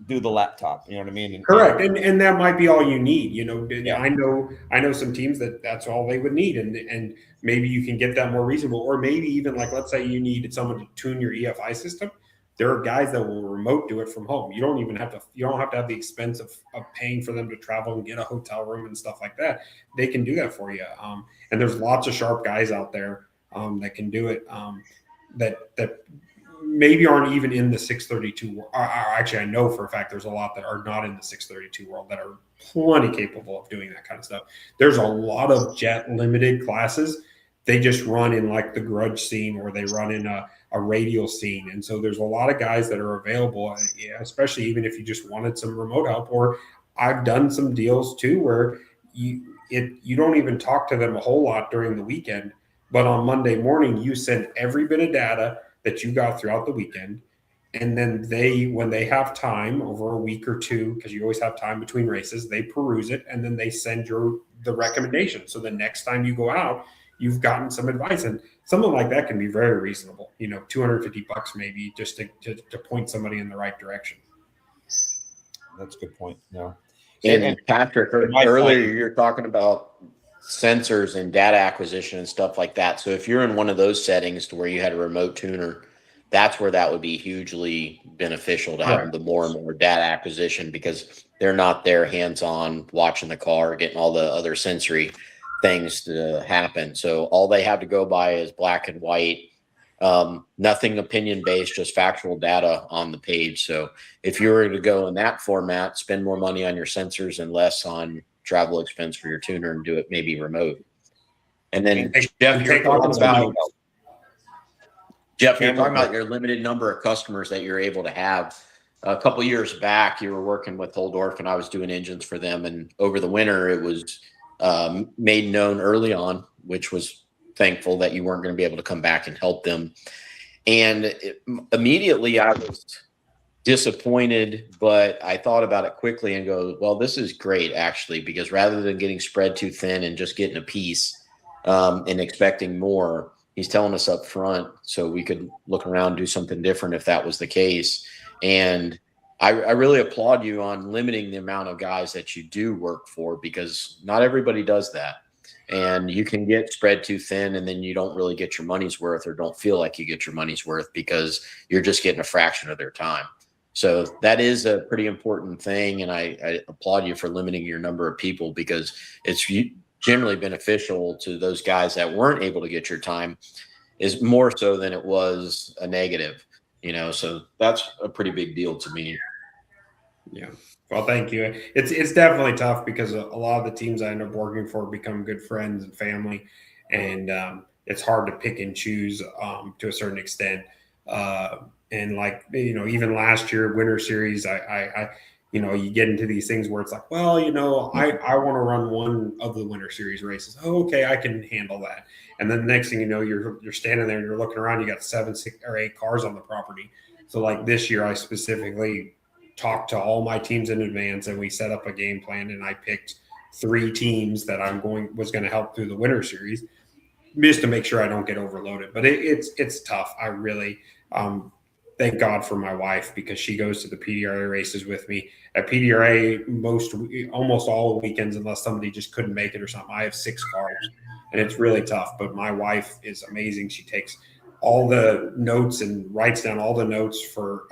do the laptop. You know what I mean? Correct. And that might be all you need. I know some teams that's all they would need. And maybe you can get that more reasonable. Or maybe even like, let's say you needed someone to tune your EFI system. There are guys that will remote do it from home. You don't have to have the expense of paying for them to travel and get a hotel room and stuff like that. They can do that for you. And there's lots of sharp guys out there that can do it. That maybe aren't even in the 632 world. Actually, I know for a fact there's a lot that are not in the 632 world that are plenty capable of doing that kind of stuff. There's a lot of jet limited classes. They just run in like the grudge scene, or they run in a radial scene. And so there's a lot of guys that are available, especially even if you just wanted some remote help. Or I've done some deals too where you don't even talk to them a whole lot during the weekend, but on Monday morning, you send every bit of data that you got throughout the weekend. And then when they have time over a week or two, because you always have time between races, they peruse it and then they send the recommendation. So the next time you go out, you've gotten some advice, and something like that can be very reasonable, $250 maybe just to point somebody in the right direction. That's a good point. No. And Patrick, earlier you're talking about sensors and data acquisition and stuff like that. So if you're in one of those settings to where you had a remote tuner that's where that would be hugely beneficial to have the more and more data acquisition, because they're not there hands-on watching the car, getting all the other sensory things to happen. So all they have to go by is black and white, nothing opinion-based, just factual data on the page. So if you were to go in that format, spend more money on your sensors and less on travel expense for your tuner and do it maybe remote. And then Jeff, you're talking about your limited number of customers that you're able to have. A couple of years back, you were working with Holdorf, and I was doing engines for them. And over the winter, it was made known early on, which was thankful that you weren't going to be able to come back and help them. And immediately I was disappointed, but I thought about it quickly and go, well, this is great, actually, because rather than getting spread too thin and just getting a piece and expecting more, he's telling us up front so we could look around, do something different if that was the case. And I really applaud you on limiting the amount of guys that you do work for, because not everybody does that. And you can get spread too thin, and then you don't really get your money's worth, or don't feel like you get your money's worth, because you're just getting a fraction of their time. So that is a pretty important thing. And I applaud you for limiting your number of people, because it's generally beneficial to those guys that weren't able to get your time, is more so than it was a negative, so that's a pretty big deal to me. Yeah. Well, thank you. It's definitely tough, because a lot of the teams I end up working for become good friends and family, and it's hard to pick and choose to a certain extent. And like, even last year, Winter Series, I you get into these things where it's like, well, I want to run one of the Winter Series races. Oh, okay, I can handle that. And then the next thing you know, you're standing there and you're looking around, you got 7, 6, or 8 cars on the property. So like this year, I specifically talked to all my teams in advance, and we set up a game plan, and I picked 3 teams that was going to help through the Winter Series, just to make sure I don't get overloaded. But it's tough. I really thank God for my wife, because she goes to the PDRA races with me. At PDRA, almost all the weekends, unless somebody just couldn't make it or something, I have 6 cars, and it's really tough. But my wife is amazing. She takes all the notes and writes down all the notes for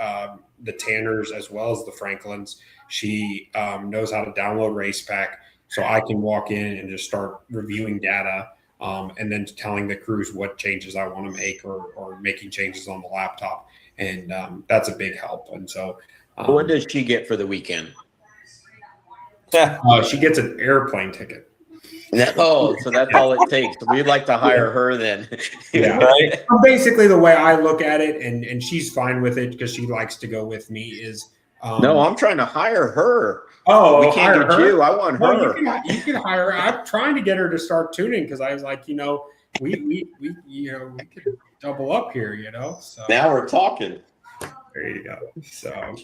the Tanners as well as the Franklins. She knows how to download Race Pack, so I can walk in and just start reviewing data, and then telling the crews what changes I want to make, or making changes on the laptop. And that's a big help. And so what does she get for the weekend? She gets an airplane ticket. Oh, so that's all it takes. We'd like to hire her then. Yeah. Right. Basically, the way I look at it, and she's fine with it because she likes to go with me, is no, I'm trying to hire her. Oh, we can't get you. I want her. Well, you can hire her. I'm trying to get her to start tuning, because I was like, we could double up here, So now we're talking. There you go. So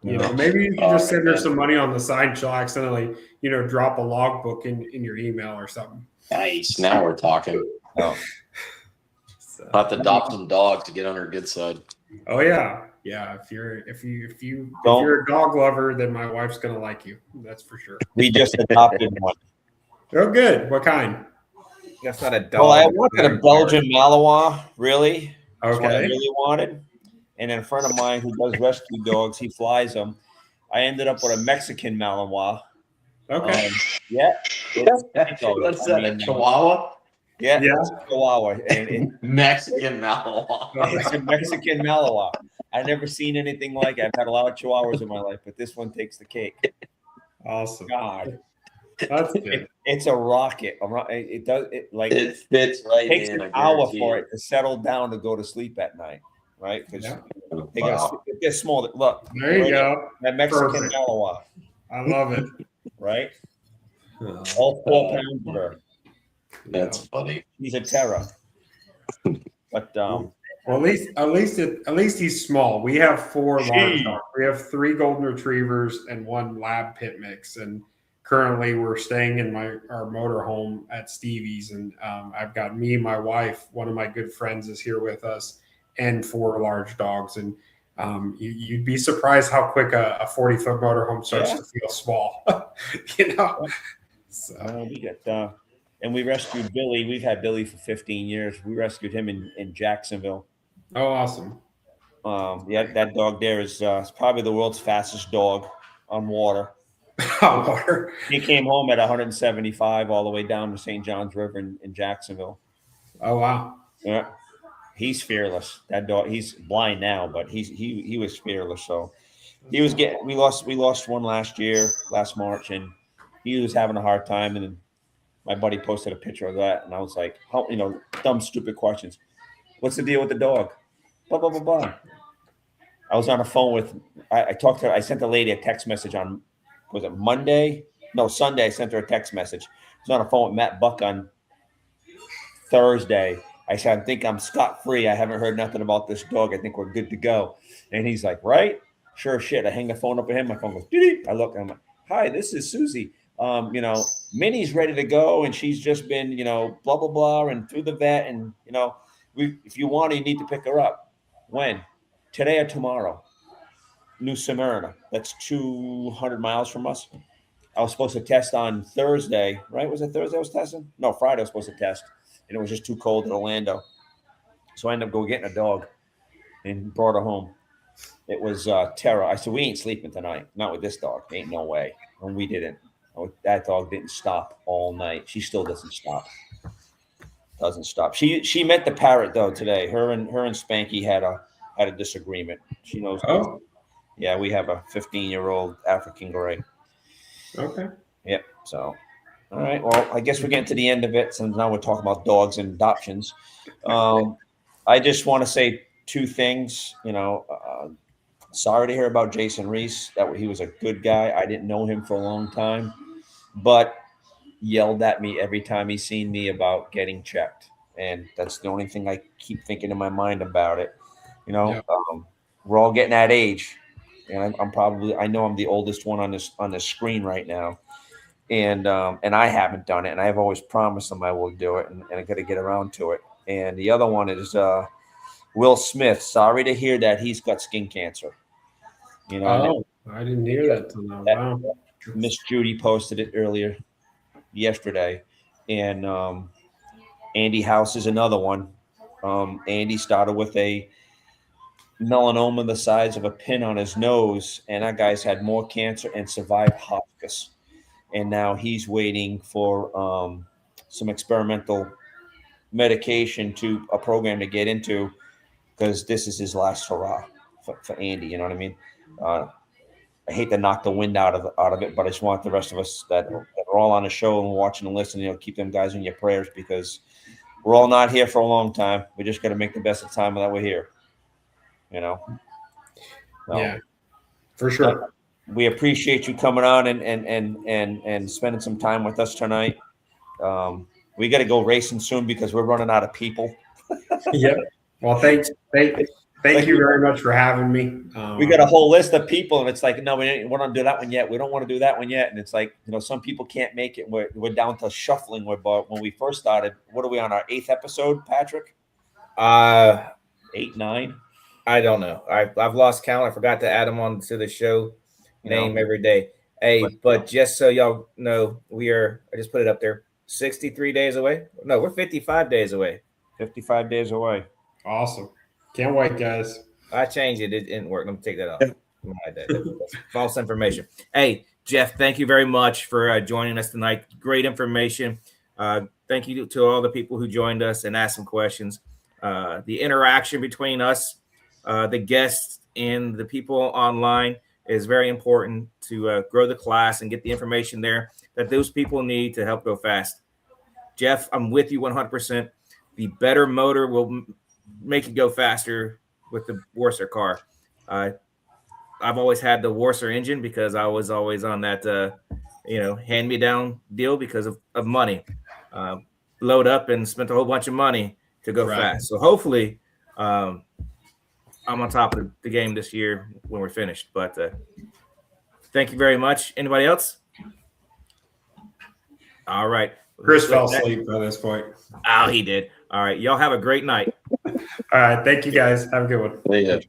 maybe you can just send her some money on the side. She'll accidentally, drop a logbook in your email or something. Nice. Now we're talking. Oh. So, I'll have to adopt some dogs to get on her good side. Oh yeah. Yeah. If you're a dog lover, then my wife's gonna like you. That's for sure. We just adopted one. Oh, good. What kind? That's not a dog. Well, I wanted a Belgian Malinois, really. Okay. That's what I really wanted. And then a friend of mine who does rescue dogs, he flies them. I ended up with a Mexican Malinois. Okay. Yeah. What's that, a Chihuahua? Yeah. It's a Chihuahua. Mexican Malinois. It's a Mexican Malinois. I've never seen anything like it. I've had a lot of Chihuahuas in my life, but this one takes the cake. Awesome. God. That's good. It's a rocket. It does it like it fits right. It takes an hour for it to settle down to go to sleep at night, right? Because it gets small. Look, there you go. That Mexican Malinois. I love it. Right? All 4 pounds of her. That's funny. He's a terror. But well, at least he's small. We have 4 large dogs. We have 3 golden retrievers and 1 lab pit mix, and currently we're staying in our motorhome at Stevie's, and I've got me, my wife, one of my good friends is here with us, and 4 large dogs. And you'd be surprised how quick a 40-foot motorhome starts to feel small. So we got and we rescued Billy. We've had Billy for 15 years. We rescued him in Jacksonville. Oh, awesome. That dog there is probably the world's fastest dog on water. Water. He came home at 175 all the way down to St. John's River in Jacksonville. Oh, wow. Yeah, he's fearless. That dog. He's blind now, but he was fearless. So he was getting. We lost one last March, and he was having a hard time. And then my buddy posted a picture of that, and I was like, "How dumb, stupid questions? What's the deal with the dog?" Blah blah blah blah. I was on the phone with. I talked to her. I sent the lady a text message on. Was it Monday? No, Sunday. I sent her a text message. I was on the phone with Matt Buck on Thursday. I said, I think I'm scot-free. I haven't heard nothing about this dog. I think we're good to go. And he's like, right? Sure shit. I hang the phone up at him. My phone goes, dee-dee. I look, and I'm like, hi, this is Susie. Minnie's ready to go, and she's just been, blah, blah, blah, and through the vet. And, if you want, you need to pick her up. When? Today or tomorrow? New Smyrna. That's 200 miles from us. I was supposed to test on Thursday, right? Was it Thursday I was testing? No, Friday I was supposed to test. And it was just too cold in Orlando. So I ended up getting a dog and brought her home. It was Tara. I said, we ain't sleeping tonight. Not with this dog. Ain't no way. And we didn't. That dog didn't stop all night. She still doesn't stop. Doesn't stop. She met the parrot, though, today. Her and Spanky had a disagreement. She knows. Oh. Yeah, we have a 15-year-old African gray. Okay. Yep. So, all right. Well, I guess we're getting to the end of it. Since now we're talking about dogs and adoptions. I just want to say two things. Sorry to hear about Jason Reese. That he was a good guy. I didn't know him for a long time, but yelled at me every time he seen me about getting checked, and that's the only thing I keep thinking in my mind about it. Yeah. We're all getting that age. And I know I'm the oldest one on this screen right now, and I haven't done it, and I've always promised them I will do it, and I got to get around to it. And the other one is Will Smith. Sorry to hear that he's got skin cancer. I didn't hear that till now. Wow. Miss Judy posted it yesterday, and Andy House is another one. Andy started with a melanoma the size of a pin on his nose, and that guy's had more cancer and survived hospice, and now he's waiting for some experimental medication to a program to get into, because this is his last hurrah for Andy. You know what I mean? I hate to knock the wind out of it, but I just want the rest of us that are all on the show and watching and listening, keep them guys in your prayers, because we're all not here for a long time. We just got to make the best of the time that we're here. Yeah, for sure. We appreciate you coming on and spending some time with us tonight. We got to go racing soon because we're running out of people. Yep. Well, thank you very much for having me. We got a whole list of people, and it's like, no, we don't want to do that one yet. We don't want to do that one yet. And it's like, some people can't make it. We're down to shuffling. But when we first started, what are we on, our 8th episode, Patrick? 8, 9. I don't know. I've lost count. I forgot to add them on to the show name every day. Hey, but just so y'all know, I just put it up there, 63 days away. No, we're 55 days away. 55 days away. Awesome. Can't wait, guys. I changed it. It didn't work. Let me take that off. That's false information. Hey, Jeff, thank you very much for joining us tonight. Great information. Thank you to all the people who joined us and asked some questions. The interaction between us, the guests, and the people online is very important to grow the class and get the information there that those people need to help go fast. Jeff, I'm with you 100%. The better motor will make it go faster with the Worcer car. I've always had the Worcer engine because I was always on that, hand-me-down deal because of money. Load up and spent a whole bunch of money to go fast. So hopefully I'm on top of the game this year when we're finished. But thank you very much. Anybody else? All right. Chris fell asleep by this point. Oh, he did. All right. Y'all have a great night. All right. Thank you, guys. Have a good one. Yeah.